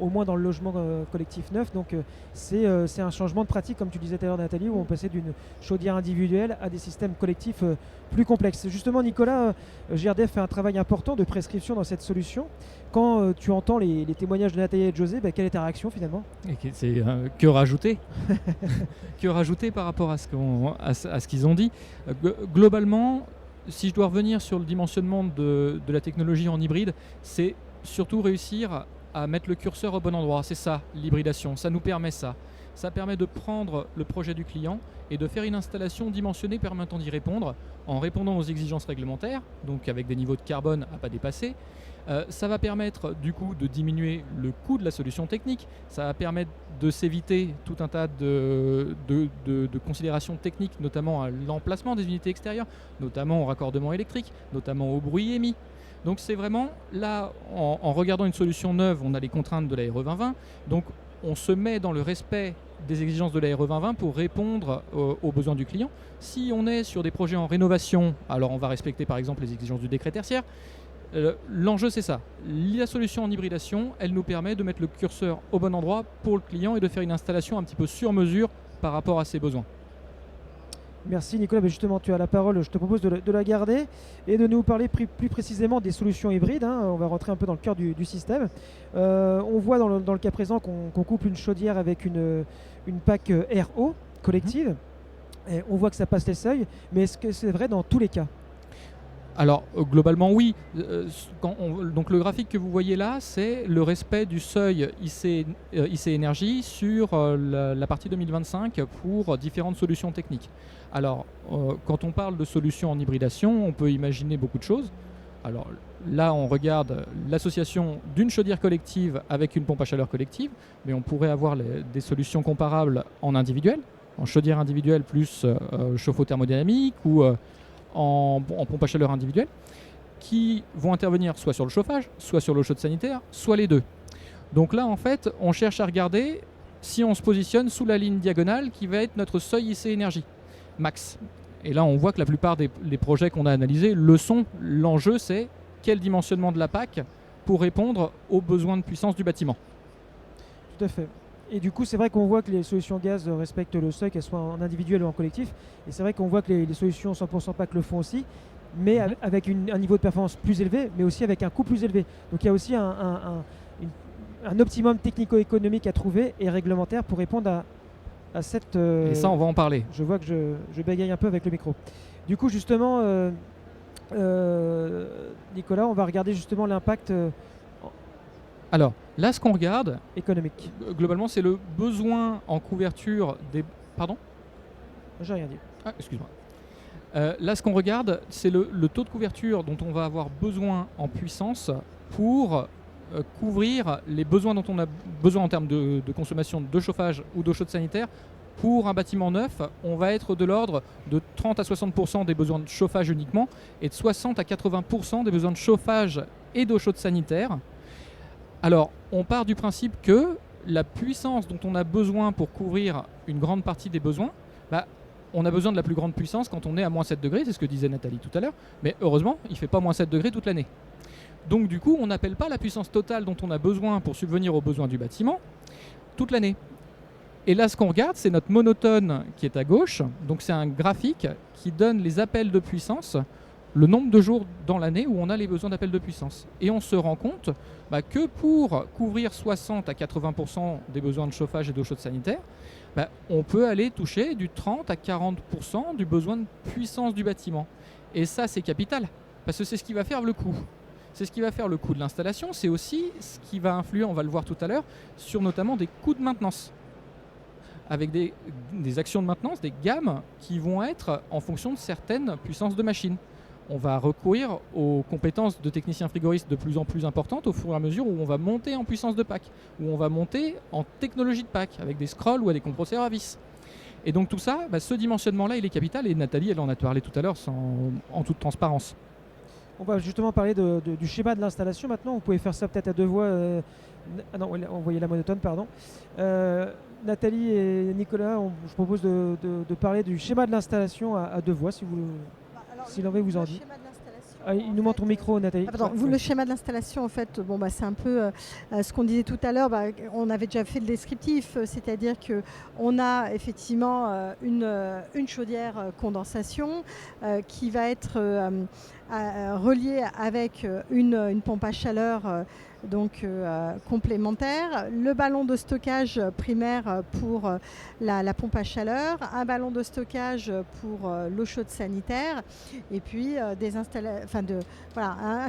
au moins dans le logement collectif neuf. Donc c'est un changement de pratique, comme tu disais tout à l'heure Nathalie, où on passait d'une chaudière individuelle à des systèmes collectifs plus complexes. Justement Nicolas, GRDF fait un travail important de prescription dans cette solution. Quand tu entends les témoignages de Nathalie et de José, quelle est ta réaction finalement ? C'est que rajouter que rajouter par rapport à ce qu'ils ont dit. Globalement, si je dois revenir sur le dimensionnement de la technologie en hybride, c'est surtout réussir à mettre le curseur au bon endroit. C'est ça, l'hybridation. Ça nous permet ça. Ça permet de prendre le projet du client et de faire une installation dimensionnée permettant d'y répondre en répondant aux exigences réglementaires, donc avec des niveaux de carbone à ne pas dépasser. Ça va permettre du coup de diminuer le coût de la solution technique. Ça va permettre de s'éviter tout un tas de considérations techniques, notamment à l'emplacement des unités extérieures, notamment au raccordement électrique, notamment au bruit émis. Donc c'est vraiment là, en regardant une solution neuve, on a les contraintes de la RE 2020. Donc on se met dans le respect des exigences de la RE 2020 pour répondre aux besoins du client. Si on est sur des projets en rénovation, alors on va respecter par exemple les exigences du décret tertiaire. L'enjeu c'est ça, la solution en hybridation, elle nous permet de mettre le curseur au bon endroit pour le client et de faire une installation un petit peu sur mesure par rapport à ses besoins. Merci Nicolas, justement tu as la parole, je te propose de la garder et de nous parler plus précisément des solutions hybrides. On va rentrer un peu dans le cœur du système. On voit dans le cas présent qu'on couple une chaudière avec une PAC RO collective. Et on voit que ça passe les seuils, mais est-ce que c'est vrai dans tous les cas ? Alors globalement oui, donc le graphique que vous voyez là, c'est le respect du seuil IC énergie sur la partie 2025 pour différentes solutions techniques. Alors quand on parle de solutions en hybridation, on peut imaginer beaucoup de choses. Alors là on regarde l'association d'une chaudière collective avec une pompe à chaleur collective, mais on pourrait avoir des solutions comparables en individuel, en chaudière individuelle plus chauffe-eau thermodynamique ou en pompe à chaleur individuelle, qui vont intervenir soit sur le chauffage, soit sur l'eau chaude sanitaire, soit les deux. Donc là, en fait, on cherche à regarder si on se positionne sous la ligne diagonale qui va être notre seuil IC énergie, max. Et là, on voit que la plupart des projets qu'on a analysés le sont. L'enjeu, c'est quel dimensionnement de la PAC pour répondre aux besoins de puissance du bâtiment. Tout à fait. Et du coup, c'est vrai qu'on voit que les solutions gaz respectent le seuil, qu'elles soient en individuel ou en collectif. Et c'est vrai qu'on voit que les solutions 100% PAC le font aussi, mais avec un niveau de performance plus élevé, mais aussi avec un coût plus élevé. Donc il y a aussi un optimum technico-économique à trouver et réglementaire pour répondre à cette... Et ça, on va en parler. Je vois que je bégaye un peu avec le micro. Du coup, justement, Nicolas, on va regarder justement l'impact Alors, là, ce qu'on regarde, économique. globalement, c'est le besoin en couverture des... Pardon ? J'ai rien dit. Ah, excuse-moi. Là, ce qu'on regarde, c'est le taux de couverture dont on va avoir besoin en puissance pour couvrir les besoins dont on a besoin en termes de consommation de chauffage ou d'eau chaude sanitaire. Pour un bâtiment neuf, on va être de l'ordre de 30 à 60% des besoins de chauffage uniquement et de 60 à 80% des besoins de chauffage et d'eau chaude sanitaire. Alors, on part du principe que la puissance dont on a besoin pour couvrir une grande partie des besoins, on a besoin de la plus grande puissance quand on est à moins 7 degrés, c'est ce que disait Nathalie tout à l'heure, mais heureusement, il ne fait pas moins 7 degrés toute l'année. Donc du coup, on n'appelle pas la puissance totale dont on a besoin pour subvenir aux besoins du bâtiment toute l'année. Et là, ce qu'on regarde, c'est notre monotone qui est à gauche. Donc c'est un graphique qui donne les appels de puissance, le nombre de jours dans l'année où on a les besoins d'appels de puissance. Et on se rend compte que pour couvrir 60 à 80% des besoins de chauffage et d'eau chaude sanitaire, on peut aller toucher du 30 à 40% du besoin de puissance du bâtiment. Et ça, c'est capital, parce que c'est ce qui va faire le coût. C'est ce qui va faire le coût de l'installation, c'est aussi ce qui va influer, on va le voir tout à l'heure, sur notamment des coûts de maintenance. Avec des actions de maintenance, des gammes qui vont être en fonction de certaines puissances de machine. On va recourir aux compétences de techniciens frigoristes de plus en plus importantes au fur et à mesure où on va monter en puissance de pack, où on va monter en technologie de pack, avec des scrolls ou des compresseurs à vis. Et donc tout ça, ce dimensionnement-là, il est capital, et Nathalie, elle en a parlé tout à l'heure en toute transparence. On va justement parler du schéma de l'installation maintenant. Vous pouvez faire ça peut-être à deux voix. Non, on voyait la monotone, pardon. Nathalie et Nicolas, je propose de parler du schéma de l'installation à deux voix, si l'envie vous en dit. Il nous manque ton micro, Nathalie. Le schéma de l'installation, en fait, c'est un peu ce qu'on disait tout à l'heure. On avait déjà fait le descriptif, c'est-à-dire qu'on a effectivement une chaudière condensation qui va être reliée avec une pompe à chaleur complémentaire, le ballon de stockage primaire pour la pompe à chaleur, un ballon de stockage pour l'eau chaude sanitaire, et puis un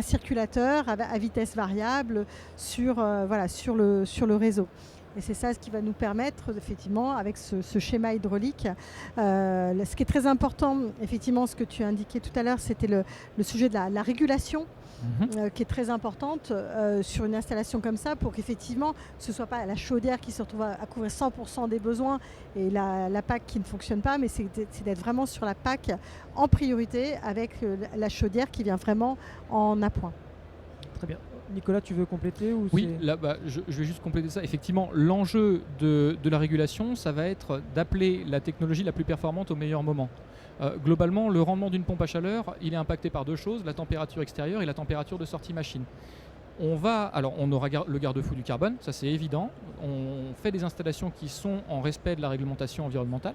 circulateur à vitesse variable sur le réseau. Et c'est ça ce qui va nous permettre, effectivement, avec ce schéma hydraulique. Ce qui est très important, effectivement, ce que tu as indiqué tout à l'heure, c'était le sujet de la régulation. Qui est très importante sur une installation comme ça, pour qu'effectivement ce ne soit pas la chaudière qui se retrouve à couvrir 100% des besoins et la PAC qui ne fonctionne pas, mais c'est d'être vraiment sur la PAC en priorité, avec la chaudière qui vient vraiment en appoint. Très bien. Nicolas, tu veux compléter ou Oui, là, je vais juste compléter ça. Effectivement, l'enjeu de la régulation, ça va être d'appeler la technologie la plus performante au meilleur moment. Globalement, le rendement d'une pompe à chaleur, il est impacté par deux choses, la température extérieure et la température de sortie machine. On aura le garde-fou du carbone, ça c'est évident. On fait des installations qui sont en respect de la réglementation environnementale.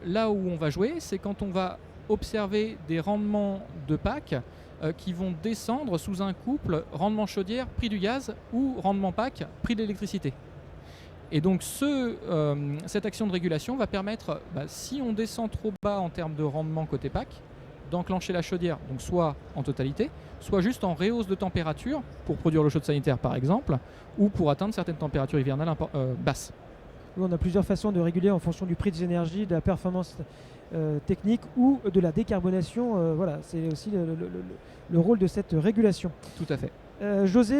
Là où on va jouer, c'est quand on va observer des rendements de PAC qui vont descendre sous un couple rendement chaudière, prix du gaz, ou rendement PAC, prix de l'électricité. Et donc cette action de régulation va permettre, si on descend trop bas en termes de rendement côté PAC, d'enclencher la chaudière, donc soit en totalité, soit juste en réhausse de température pour produire l'eau chaude sanitaire par exemple, ou pour atteindre certaines températures hivernales basses. On a plusieurs façons de réguler en fonction du prix des énergies, de la performance technique ou de la décarbonation. C'est aussi le rôle de cette régulation. Tout à fait. José,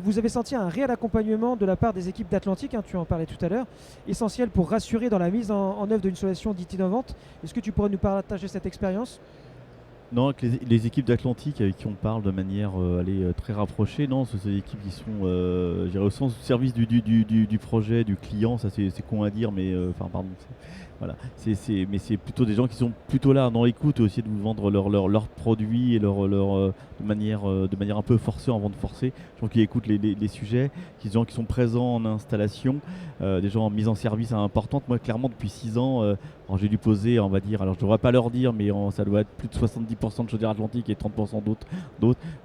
vous avez senti un réel accompagnement de la part des équipes d'Atlantique, tu en parlais tout à l'heure, essentiel pour rassurer dans la mise en œuvre d'une solution dite innovante. Est-ce que tu pourrais nous partager cette expérience ? Non, avec les équipes d'Atlantique avec qui on parle de manière très rapprochée, non, ce sont des équipes qui sont au sens du service du projet, du client, ça c'est con à dire, mais voilà, mais c'est plutôt des gens qui sont plutôt là dans l'écoute, aussi de vous vendre leurs produits et de manière un peu forcée avant de forcer. Des gens qui écoutent les sujets, des gens qui sont présents en installation, des gens en mise en service importante. Moi, clairement, depuis 6 ans, j'ai dû poser, on va dire, alors je ne devrais pas leur dire, mais ça doit être plus de 70% 70% de chaudière atlantique et 30% d'autres,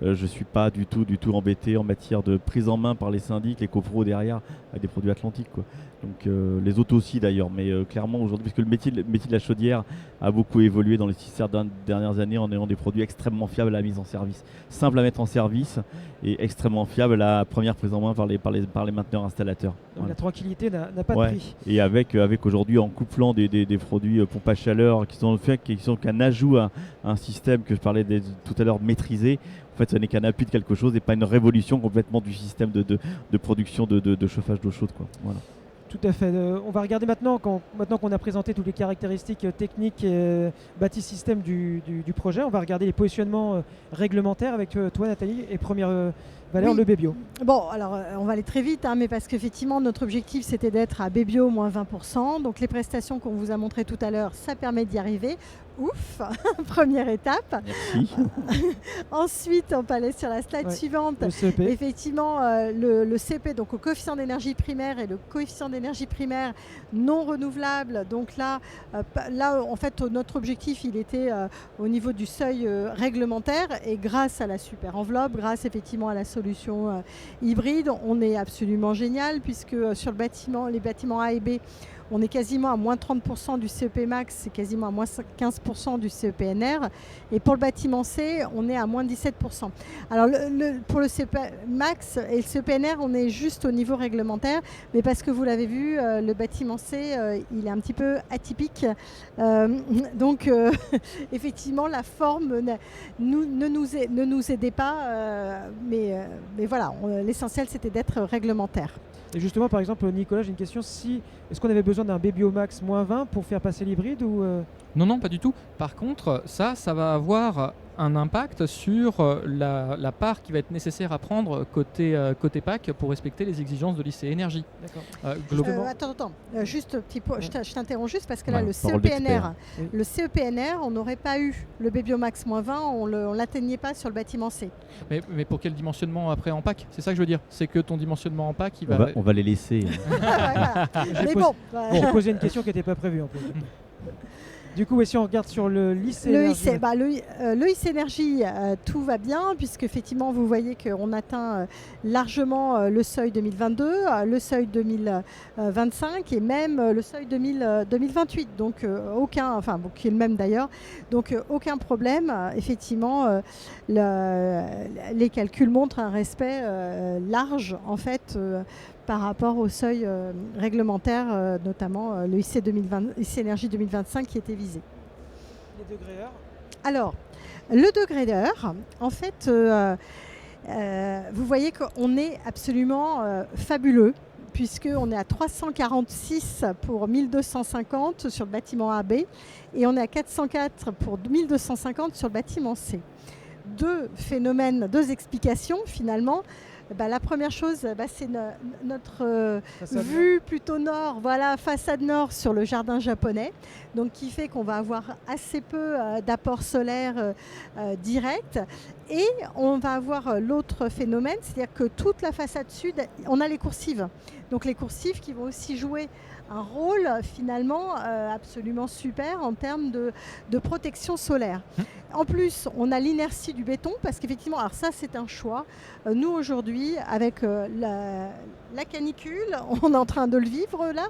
je ne suis pas du tout embêté en matière de prise en main par les syndics, les copros derrière, avec des produits atlantiques, quoi. Donc les autos aussi d'ailleurs, mais clairement aujourd'hui, puisque le métier de la chaudière a beaucoup évolué dans les 6 dernières années en ayant des produits extrêmement fiables à la mise en service, simple à mettre en service et extrêmement fiable à la première prise en main par les mainteneurs installateurs. Donc Voilà. la tranquillité n'a pas de Ouais. prix. Et avec aujourd'hui en couplant des produits pompe à chaleur qui sont qu'un ajout à un système que je parlais tout à l'heure maîtrisé, en fait ce n'est qu'un appui de quelque chose et pas une révolution complètement du système de production de chauffage d'eau chaude, quoi. Voilà. Tout à fait. On va regarder maintenant qu'on a présenté toutes les caractéristiques techniques et bâti système du projet. On va regarder les positionnements réglementaires avec toi, Nathalie, et première valeur, Oui. le Bébio. Bon, alors on va aller très vite, mais parce qu'effectivement, notre objectif, c'était d'être à Bébio moins 20%. Donc les prestations qu'on vous a montrées tout à l'heure, ça permet d'y arriver. Ouf, première étape. Merci. Ensuite, on peut aller sur la slide Ouais. suivante. Le CEP. Effectivement, le CP, donc le coefficient d'énergie primaire et le coefficient d'énergie primaire non renouvelable. Donc là, en fait, notre objectif, il était au niveau du seuil réglementaire, et grâce à la super enveloppe, grâce effectivement à la solution hybride, on est absolument génial, puisque sur les bâtiments A et B, on est quasiment à moins 30% du CEP max, c'est quasiment à moins 15% du CEPNR. Et pour le bâtiment C, on est à moins 17%. Alors pour le CEP max et le CEPNR, on est juste au niveau réglementaire. Mais parce que vous l'avez vu, le bâtiment C, il est un petit peu atypique. Donc effectivement, la forme ne nous aidait pas. Mais voilà, l'essentiel, c'était d'être réglementaire. Et justement, par exemple, Nicolas, j'ai une question. Est-ce qu'on avait besoin d'un Bébio Max moins 20 pour faire passer l'hybride ou Non, pas du tout. Par contre, ça va avoir un impact sur la part qui va être nécessaire à prendre côté PAC pour respecter les exigences de l'ICE Énergie. D'accord. Globalement, Attends. Juste, je t'interromps juste parce que là, Ouais, le parole d'expert. CEPNR, Oui. le CEPNR, on n'aurait pas eu le Bébiomax moins 20, on ne l'atteignait pas sur le bâtiment C. mais pour quel dimensionnement après en PAC? C'est ça que je veux dire. C'est que ton dimensionnement en PAC, il On va... va les laisser. Voilà. Mais posé- bon, J'ai posé une question qui n'était pas prévue en plus. Du coup, si on regarde sur le lycée, le IC Énergie, tout va bien, puisque effectivement, vous voyez qu'on atteint largement le seuil 2022, le seuil 2025 et même le seuil 2028. Donc qui est le même d'ailleurs. Donc aucun problème. Effectivement, les calculs montrent un respect large en fait. Par rapport au seuil réglementaire, notamment le IC Énergie 2025 qui était visé. les degrés heure. Alors, le degré d'heure, en fait, vous voyez qu'on est absolument fabuleux, puisqu'on est à 346 pour 1250 sur le bâtiment AB et on est à 404 pour 1250 sur le bâtiment C. Deux explications finalement. La première chose, c'est notre vue plutôt nord, voilà, façade nord sur le jardin japonais, donc qui fait qu'on va avoir assez peu d'apport solaire direct. Et on va avoir l'autre phénomène, c'est-à-dire que toute la façade sud, on a les coursives. Donc les coursives qui vont aussi jouer un rôle finalement absolument super en termes de protection solaire. En plus, on a l'inertie du béton parce qu'effectivement, alors ça c'est un choix. Nous aujourd'hui, avec la canicule, on est en train de le vivre là,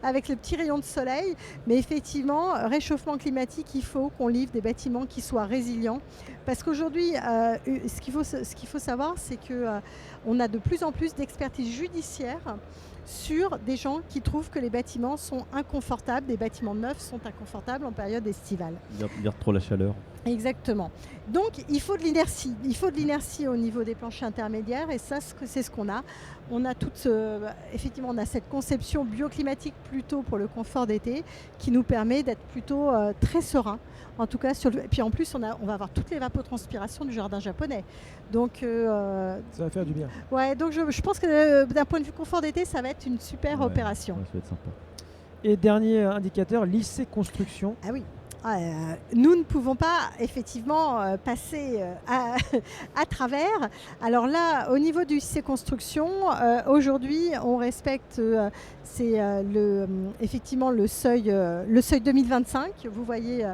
avec les petits rayons de soleil. Mais effectivement, réchauffement climatique, il faut qu'on livre des bâtiments qui soient résilients. Parce qu'aujourd'hui, ce qu'il faut savoir, c'est qu'on a de plus en plus d'expertise judiciaire sur des gens qui trouvent que les bâtiments sont inconfortables, des bâtiments neufs sont inconfortables en période estivale. Dire trop la chaleur. Exactement. Donc il faut de l'inertie. Il faut de l'inertie au niveau des planchers intermédiaires et ça c'est ce qu'on a. On a effectivement on a cette conception bioclimatique plutôt pour le confort d'été qui nous permet d'être plutôt très serein. En tout cas, et puis en plus on va avoir toutes les évapotranspirations du jardin japonais. Donc ça va faire du bien. Ouais, donc je pense que d'un point de vue confort d'été, ça va être une super opération. Ouais, ça va être sympa. Et dernier indicateur, lycée construction. Ah oui. nous ne pouvons pas effectivement passer à travers. Alors là, au niveau du lycée construction, aujourd'hui, on respecte effectivement le seuil 2025. Vous voyez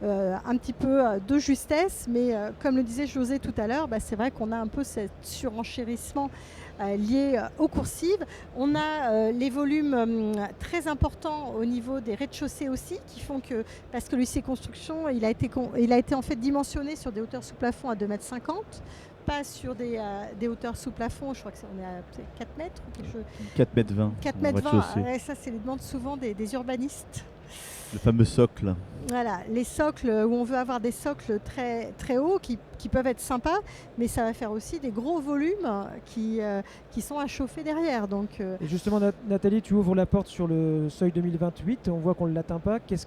un petit peu de justesse, mais comme le disait José tout à l'heure, c'est vrai qu'on a un peu ce surenchérissement lié aux coursives. On a les volumes très importants au niveau des rez-de-chaussée aussi, qui font que, parce que le lycée construction, il a été en fait dimensionné sur des hauteurs sous plafond à 2,50 m, pas sur des hauteurs sous plafond, je crois qu'on est à 4 mètres ou quelque chose. 4,20 m. 4,20 m, ça c'est les demandes souvent des urbanistes. Le fameux socle. Voilà, les socles où on veut avoir des socles très, très hauts qui peuvent être sympas, mais ça va faire aussi des gros volumes qui sont à chauffer derrière. Donc, Et justement, Nathalie, tu ouvres la porte sur le seuil 2028, on voit qu'on ne l'atteint pas. Quel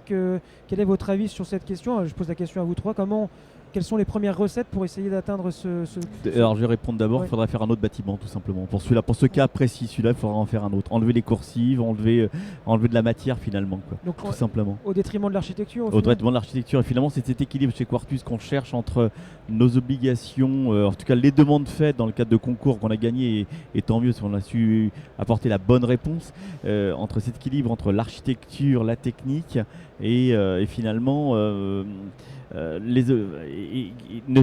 est votre avis sur cette question ? Je pose la question à vous trois. Quelles sont les premières recettes pour essayer d'atteindre Alors je vais répondre d'abord, il Ouais. faudrait faire un autre bâtiment tout simplement. Pour ce cas précis, celui-là, il faudra en faire un autre. Enlever les coursives, enlever de la matière finalement, quoi. Donc, Tout simplement. au détriment de l'architecture Au détriment de l'architecture. Et finalement, c'est cet équilibre chez Quartus qu'on cherche entre nos obligations, en tout cas les demandes faites dans le cadre de concours qu'on a gagné, et tant mieux si on a su apporter la bonne réponse, entre cet équilibre entre l'architecture, la technique et finalement ne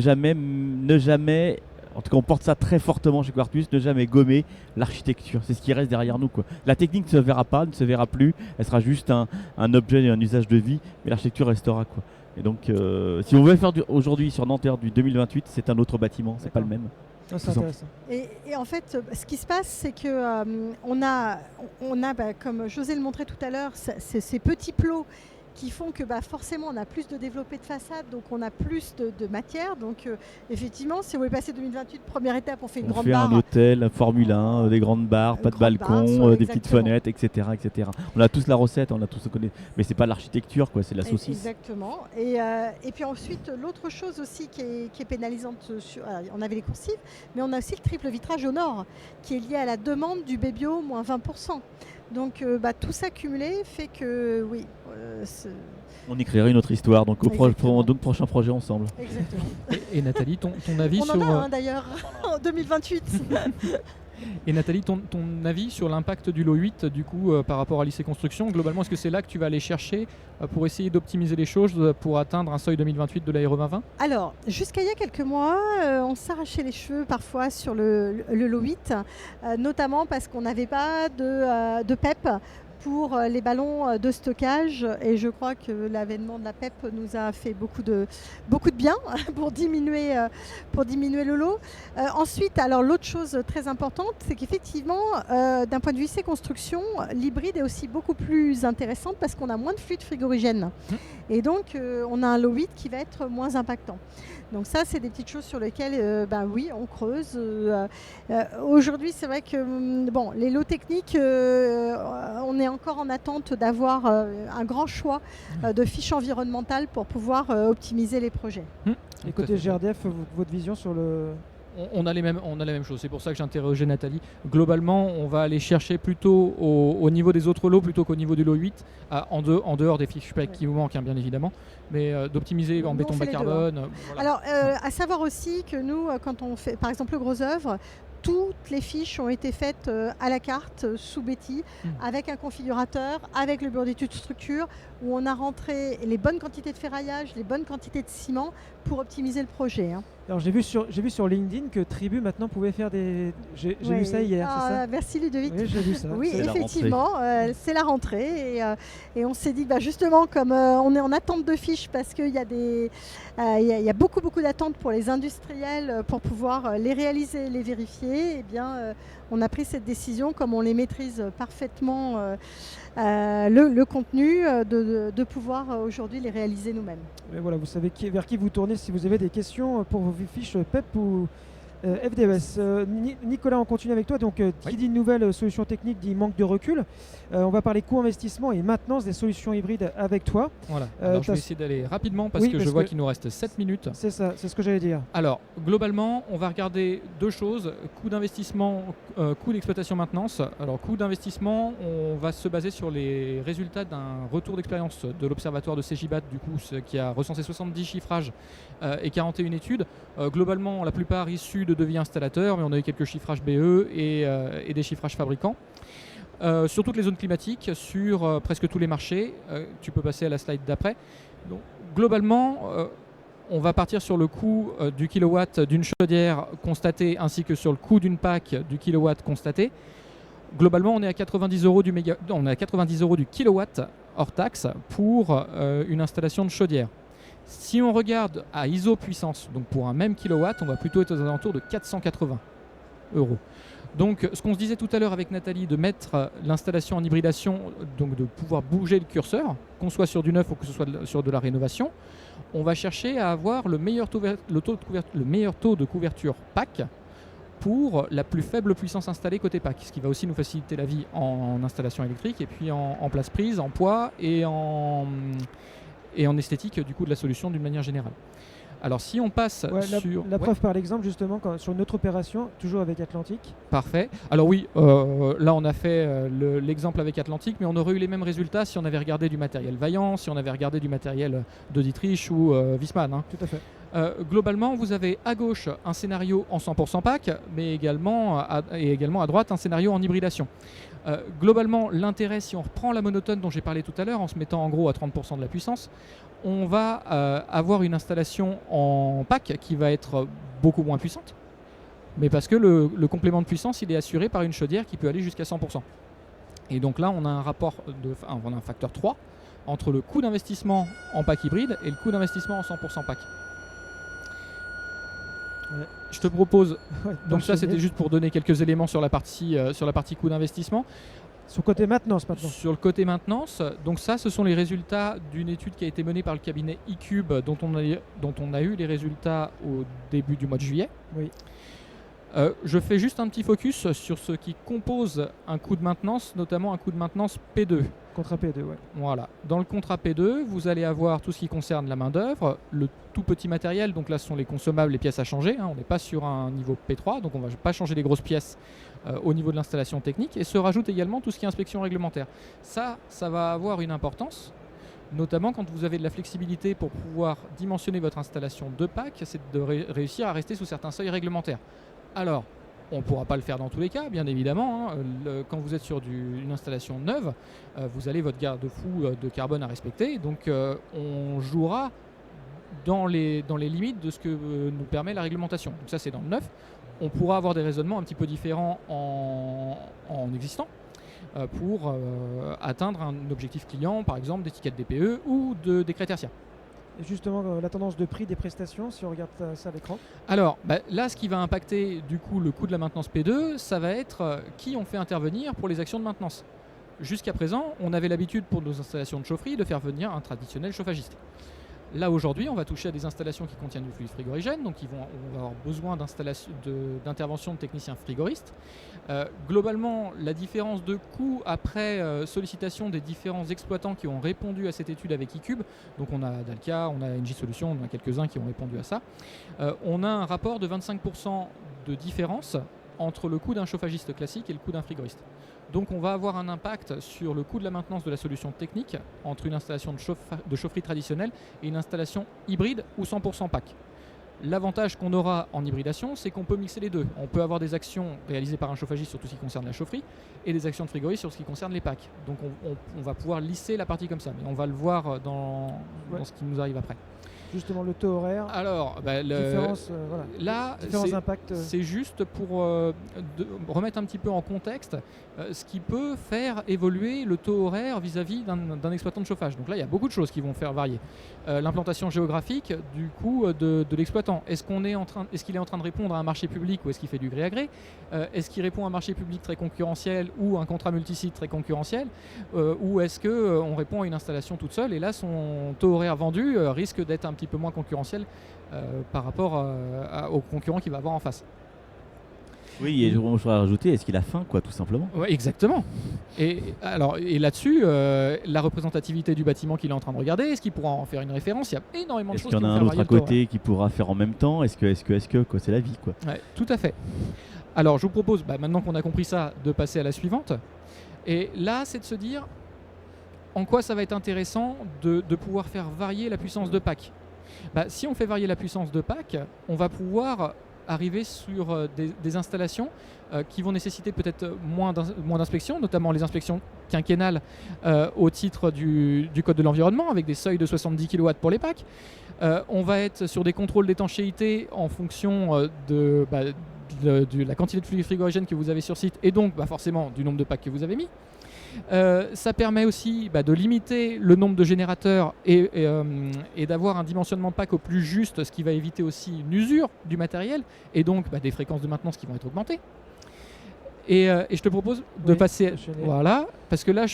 jamais, en tout cas on porte ça très fortement chez Quartus, ne jamais gommer l'architecture. C'est ce qui reste derrière nous, quoi. La technique ne se verra pas, ne se verra plus, elle sera juste un objet et un usage de vie, mais l'architecture restera, quoi. Et donc si on veut faire aujourd'hui sur Nanterre du 2028, c'est un autre bâtiment, c'est pas le même. Ah, c'est intéressant. Et en fait, ce qui se passe, c'est que on a comme José le montrait tout à l'heure, ces petits plots qui font que forcément on a plus de développé de façade, donc on a plus de matière. Donc effectivement, si vous voulez passer 2028, première étape, on fait une On grande fait barre. un hôtel, un Formule 1, des grandes barres, pas de grande barre, balcon, des petites exactement. fenêtres, etc., etc. On a tous la recette, on a tous connaît, mais c'est pas l'architecture, quoi, c'est la saucisse. Exactement. Et puis ensuite, l'autre chose aussi qui est pénalisante, on avait les coursives, mais on a aussi le triple vitrage au nord, qui est lié à la demande du Bébio, moins 20%. Donc tout ça cumulé fait que oui. On écrirait une autre histoire, donc Exactement. prochain projet ensemble. Exactement. Et Nathalie, ton avis On sur en a un d'ailleurs en 2028. Et Nathalie, ton avis sur l'impact du lot 8 du coup par rapport à lycée construction. Globalement, est-ce que c'est là que tu vas aller chercher pour essayer d'optimiser les choses pour atteindre un seuil 2028 de la RE 2020 ? Alors, jusqu'à il y a quelques mois, on s'arrachait les cheveux parfois sur le lot 8, notamment parce qu'on n'avait pas de PEP pour les ballons de stockage, et je crois que l'avènement de la PEP nous a fait beaucoup de bien pour diminuer le lot. Ensuite, alors l'autre chose très importante, c'est qu'effectivement, d'un point de vue lycée construction, l'hybride est aussi beaucoup plus intéressante parce qu'on a moins de fluide frigorigène. Et donc, on a un lot 8 qui va être moins impactant. Donc ça, c'est des petites choses sur lesquelles, oui, on creuse. Aujourd'hui, c'est vrai que les lots techniques, on est encore en attente d'avoir un grand choix de fiches environnementales pour pouvoir optimiser les projets. Et côté GRDF, votre vision sur le... On a les mêmes choses, c'est pour ça que j'interrogeais Nathalie. Globalement, on va aller chercher plutôt au niveau des autres lots plutôt qu'au niveau du lot 8, en dehors des fiches spec qui vous manquent, bien évidemment, mais d'optimiser en Nous, béton on bas fait les deux, carbone. Voilà. Alors, à savoir aussi que nous, quand on fait par exemple le gros œuvre, toutes les fiches ont été faites à la carte, sous Betty, avec un configurateur, avec le bureau d'études structure, où on a rentré les bonnes quantités de ferraillage, les bonnes quantités de ciment pour optimiser le projet. Alors j'ai vu sur LinkedIn que Tribu maintenant pouvait faire des... J'ai vu ça hier, c'est ça ? Merci Ludovic. Oui, j'ai vu ça. Oui, C'est la effectivement, c'est la rentrée et on s'est dit justement comme on est en attente de fiches parce qu'il y a il y a beaucoup d'attentes pour les industriels pour pouvoir les réaliser, les vérifier. Eh bien, on a pris cette décision, comme on les maîtrise parfaitement le contenu, de pouvoir aujourd'hui les réaliser nous-mêmes. Mais voilà, vous savez vers qui vous tournez si vous avez des questions pour vos fiches PEP ou FDES. Nicolas, on continue avec toi. Donc, Oui. qui dit nouvelle solution technique dit manque de recul. On va parler coût investissement et maintenance des solutions hybrides avec toi. Voilà. Alors, je vais t'as- essayer d'aller rapidement parce Oui, que parce je vois que- qu'il nous reste 7 minutes. C'est ça, c'est ce que j'allais dire. Alors, globalement, on va regarder deux choses, coût d'investissement, coût d'exploitation maintenance. Alors, coût d'investissement, on va se baser sur les résultats d'un retour d'expérience de l'observatoire de CEGIBAT, du coup, qui a recensé 70 chiffrages et 41 études. Globalement, la plupart issus de devis installateurs, mais on a eu quelques chiffrages BE et des chiffrages fabricants. Sur toutes les zones climatiques, sur presque tous les marchés. Tu peux passer à la slide d'après. Donc, globalement, on va partir sur le coût du kilowatt d'une chaudière constatée ainsi que sur le coût d'une PAC du kilowatt constaté. Globalement, on est à 90 € on est à 90 € du kilowatt hors taxe pour une installation de chaudière. Si on regarde à ISO puissance, donc pour un même kilowatt, on va plutôt être aux alentours de 480 €. Donc, ce qu'on se disait tout à l'heure avec Nathalie, de mettre l'installation en hybridation, donc de pouvoir bouger le curseur, qu'on soit sur du neuf ou que ce soit sur de la rénovation, on va chercher à avoir le meilleur taux de couverture PAC pour la plus faible puissance installée côté PAC, ce qui va aussi nous faciliter la vie en installation électrique et puis en place prise, en poids et en esthétique du coup de la solution d'une manière générale. Alors si on passe Ouais, sur... la Ouais. preuve par l'exemple, justement, sur une autre opération, toujours avec Atlantique. Parfait. Alors oui, là on a fait l'exemple avec Atlantique, mais on aurait eu les mêmes résultats si on avait regardé du matériel Vaillant, si on avait regardé du matériel de Dietrich ou Wiesmann. Hein. Tout à fait. Globalement, vous avez à gauche un scénario en 100% PAC, mais également à droite un scénario en hybridation. Globalement, l'intérêt, si on reprend la monotone dont j'ai parlé tout à l'heure, en se mettant en gros à 30% de la puissance, on va avoir une installation en PAC qui va être beaucoup moins puissante, mais parce que le complément de puissance, il est assuré par une chaudière qui peut aller jusqu'à 100%. Et donc là, on a on a un facteur 3 entre le coût d'investissement en PAC hybride et le coût d'investissement en 100% PAC. Ouais. Je te propose, Ouais, donc ça d'enchaîner. c'était juste pour donner quelques éléments sur la partie coût d'investissement. Sur le côté maintenance maintenant. Sur le côté maintenance, donc ça ce sont les résultats d'une étude qui a été menée par le cabinet eCube dont on a eu les résultats au début du mois de juillet. Oui. Je fais juste un petit focus sur ce qui compose un coût de maintenance, notamment un coût de maintenance P2. Contrat P2, ouais. Voilà. Dans le contrat P2, vous allez avoir tout ce qui concerne la main-d'œuvre, le tout petit matériel, donc là ce sont les consommables, les pièces à changer. Hein. On n'est pas sur un niveau P3, donc on ne va pas changer les grosses pièces au niveau de l'installation technique. Et se rajoute également tout ce qui est inspection réglementaire. Ça va avoir une importance, notamment quand vous avez de la flexibilité pour pouvoir dimensionner votre installation de PAC, c'est de réussir à rester sous certains seuils réglementaires. Alors, on ne pourra pas le faire dans tous les cas, bien évidemment. Hein. Quand vous êtes sur une installation neuve, vous avez votre garde-fou de carbone à respecter. Donc, on jouera dans les limites de ce que nous permet la réglementation. Donc ça, c'est dans le neuf. On pourra avoir des raisonnements un petit peu différents en existant pour atteindre un objectif client, par exemple d'étiquette DPE ou de décret tertiaire. Et justement, la tendance de prix des prestations, si on regarde ça à l'écran. Alors là, ce qui va impacter du coup le coût de la maintenance P2, ça va être qui on fait intervenir pour les actions de maintenance. Jusqu'à présent, on avait l'habitude pour nos installations de chaufferie de faire venir un traditionnel chauffagiste. Là aujourd'hui, on va toucher à des installations qui contiennent du fluide frigorigène, donc on va avoir besoin d'intervention de techniciens frigoristes. Globalement, la différence de coût après sollicitation des différents exploitants qui ont répondu à cette étude avec eCube, donc on a Dalkia, on a NJ Solutions, on a quelques-uns qui ont répondu à ça, on a un rapport de 25% de différence entre le coût d'un chauffagiste classique et le coût d'un frigoriste. Donc on va avoir un impact sur le coût de la maintenance de la solution technique entre une installation de chaufferie traditionnelle et une installation hybride ou 100% PAC. L'avantage qu'on aura en hybridation, c'est qu'on peut mixer les deux. On peut avoir des actions réalisées par un chauffagiste sur tout ce qui concerne la chaufferie et des actions de frigoriste sur ce qui concerne les PAC. Donc on va pouvoir lisser la partie comme ça, mais on va le voir dans ce qui nous arrive après. Justement, le taux horaire, Alors, différents impacts. c'est juste pour remettre un petit peu en contexte ce qui peut faire évoluer le taux horaire vis-à-vis d'un exploitant de chauffage. Donc là, il y a beaucoup de choses qui vont faire varier. L'implantation géographique du coup de l'exploitant. Est-ce qu'il est en train de répondre à un marché public ou est-ce qu'il fait du gré à gré? Est-ce qu'il répond à un marché public très concurrentiel ou un contrat multisite très concurrentiel? Ou est-ce qu'on répond à une installation toute seule et là, son taux horaire vendu risque d'être un petit peu moins concurrentiel par rapport aux concurrents qu'il va avoir en face. Oui, et je voudrais rajouter, est-ce qu'il a faim, quoi, tout simplement? Ouais, exactement. Et là-dessus, la représentativité du bâtiment qu'il est en train de regarder, est-ce qu'il pourra en faire une référence? Il y a énormément de Est-ce choses qu'il y qui en a vont un faire autre à varier le taux, côté qui pourra faire en même temps? Est-ce que, quoi, c'est la vie, quoi. ouais, tout à fait. Alors, je vous propose, maintenant qu'on a compris ça, de passer à la suivante. Et là, c'est de se dire en quoi ça va être intéressant de pouvoir faire varier la puissance de pack. Si on fait varier la puissance de pack, on va pouvoir arriver sur des installations qui vont nécessiter peut-être moins d'inspections, notamment les inspections quinquennales au titre du Code de l'environnement, avec des seuils de 70 kW pour les packs. On va être sur des contrôles d'étanchéité en fonction de la quantité de fluide frigorigène que vous avez sur site et donc forcément du nombre de packs que vous avez mis. Ça permet aussi de limiter le nombre de générateurs et d'avoir un dimensionnement pack au plus juste, ce qui va éviter aussi une usure du matériel et donc des fréquences de maintenance qui vont être augmentées. Et je te propose de passer, voilà, parce que là,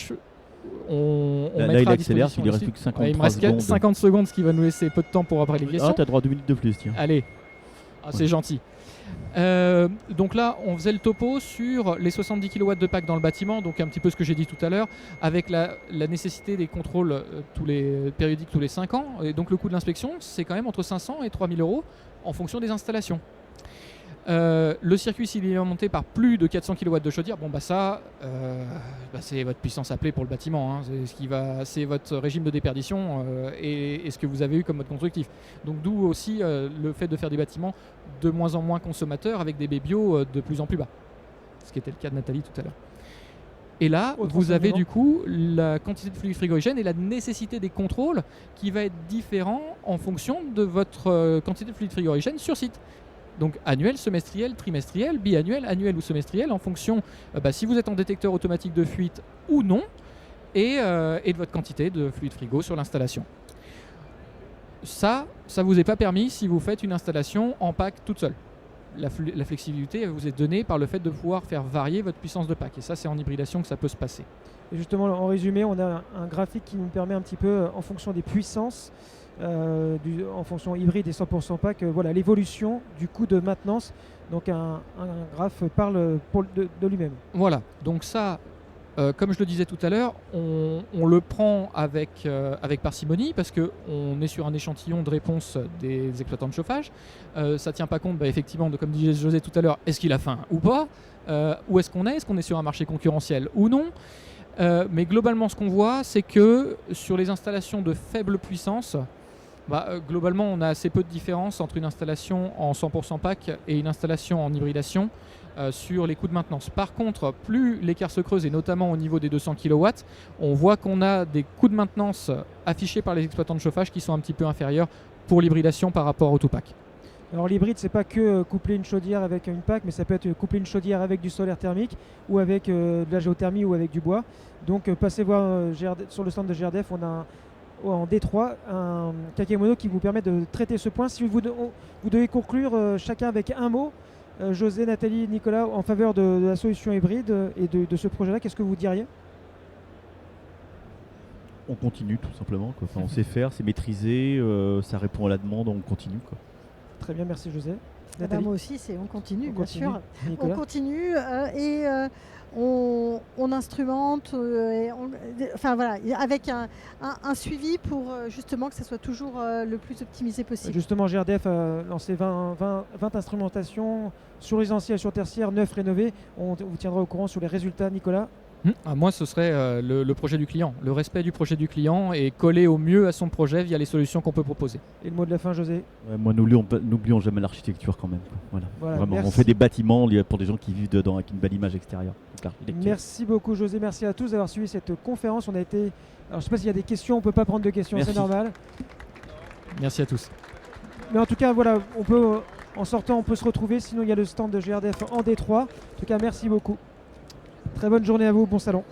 on Là, mettra il à accélère, disposition il lui reste le plus que site. 53 Il me reste secondes. 50 secondes, ce qui va nous laisser peu de temps pour après les questions. Ah, t'as droit à 2 minutes de plus, tiens. Allez, c'est gentil. Donc là, on faisait le topo sur les 70 kW de pack dans le bâtiment, donc un petit peu ce que j'ai dit tout à l'heure, avec la nécessité des contrôles périodiques tous les 5 ans. Et donc le coût de l'inspection, c'est quand même entre 500 et 3000 € en fonction des installations. Le circuit, s'il est monté par plus de 400 kW de chaudière, c'est votre puissance appelée pour le bâtiment, hein. C'est votre régime de déperdition et ce que vous avez eu comme mode constructif. Donc d'où aussi le fait de faire des bâtiments de moins en moins consommateurs avec des bio de plus en plus bas, ce qui était le cas de Nathalie tout à l'heure. Et là, vous avez du coup la quantité de fluide frigorigène et la nécessité des contrôles qui va être différent en fonction de votre quantité de fluide frigorigène sur site. Donc annuel, semestriel, trimestriel, biannuel, annuel ou semestriel en fonction si vous êtes en détecteur automatique de fuite ou non et de votre quantité de fluide frigo sur l'installation. Ça vous est pas permis si vous faites une installation en pack toute seule. La flexibilité vous est donnée par le fait de pouvoir faire varier votre puissance de pack et ça c'est en hybridation que ça peut se passer. Et justement, en résumé, on a un graphique qui nous permet un petit peu, en fonction des puissances, en fonction hybride et 100% pack, voilà l'évolution du coût de maintenance. Donc un graphe parle de lui-même. Voilà, donc ça, comme je le disais tout à l'heure, on le prend avec parcimonie parce qu'on est sur un échantillon de réponse des exploitants de chauffage. Ça ne tient pas compte effectivement de, comme disait José tout à l'heure, est-ce qu'il a faim ou pas, où est-ce qu'on est sur un marché concurrentiel ou non. Mais globalement ce qu'on voit c'est que sur les installations de faible puissance, globalement on a assez peu de différence entre une installation en 100% pack et une installation en hybridation sur les coûts de maintenance. Par contre, plus l'écart se creuse et notamment au niveau des 200 kW, on voit qu'on a des coûts de maintenance affichés par les exploitants de chauffage qui sont un petit peu inférieurs pour l'hybridation par rapport au tout pack. Alors l'hybride, c'est pas que coupler une chaudière avec une pack, mais ça peut être coupler une chaudière avec du solaire thermique ou avec de la géothermie ou avec du bois. Donc passez voir sur le stand de GRDF, on a en D3 un kakémono qui vous permet de traiter ce point. Si vous devez conclure chacun avec un mot, José, Nathalie, Nicolas, en faveur de la solution hybride et de ce projet-là, qu'est-ce que vous diriez? On continue tout simplement, quoi. Enfin, on sait faire, c'est maîtrisé, ça répond à la demande, on continue, quoi. Très bien, merci José. Nathalie? Moi aussi, on continue, bien sûr. Nicolas? On continue et on instrumente, avec un suivi pour justement que ça soit toujours le plus optimisé possible. Justement, GRDF a lancé 20 instrumentations sur résidentiel, sur tertiaire, neuf rénovés. On vous tiendra au courant sur les résultats, Nicolas. Moi, ce serait le projet du client, le respect du projet du client et coller au mieux à son projet via les solutions qu'on peut proposer. Et le mot de la fin, José? Moi, n'oublions jamais l'architecture quand même, quoi. Voilà. Vraiment, merci. on fait des bâtiments pour des gens qui vivent dedans avec une belle image extérieure. Merci beaucoup José, merci à tous d'avoir suivi cette conférence. Alors je ne sais pas s'il y a des questions, on ne peut pas prendre de questions, c'est normal. Merci à tous. Mais en tout cas, voilà, en sortant, on peut se retrouver, sinon il y a le stand de GRDF en D3. En tout cas, merci beaucoup. Très bonne journée à vous, bon salon.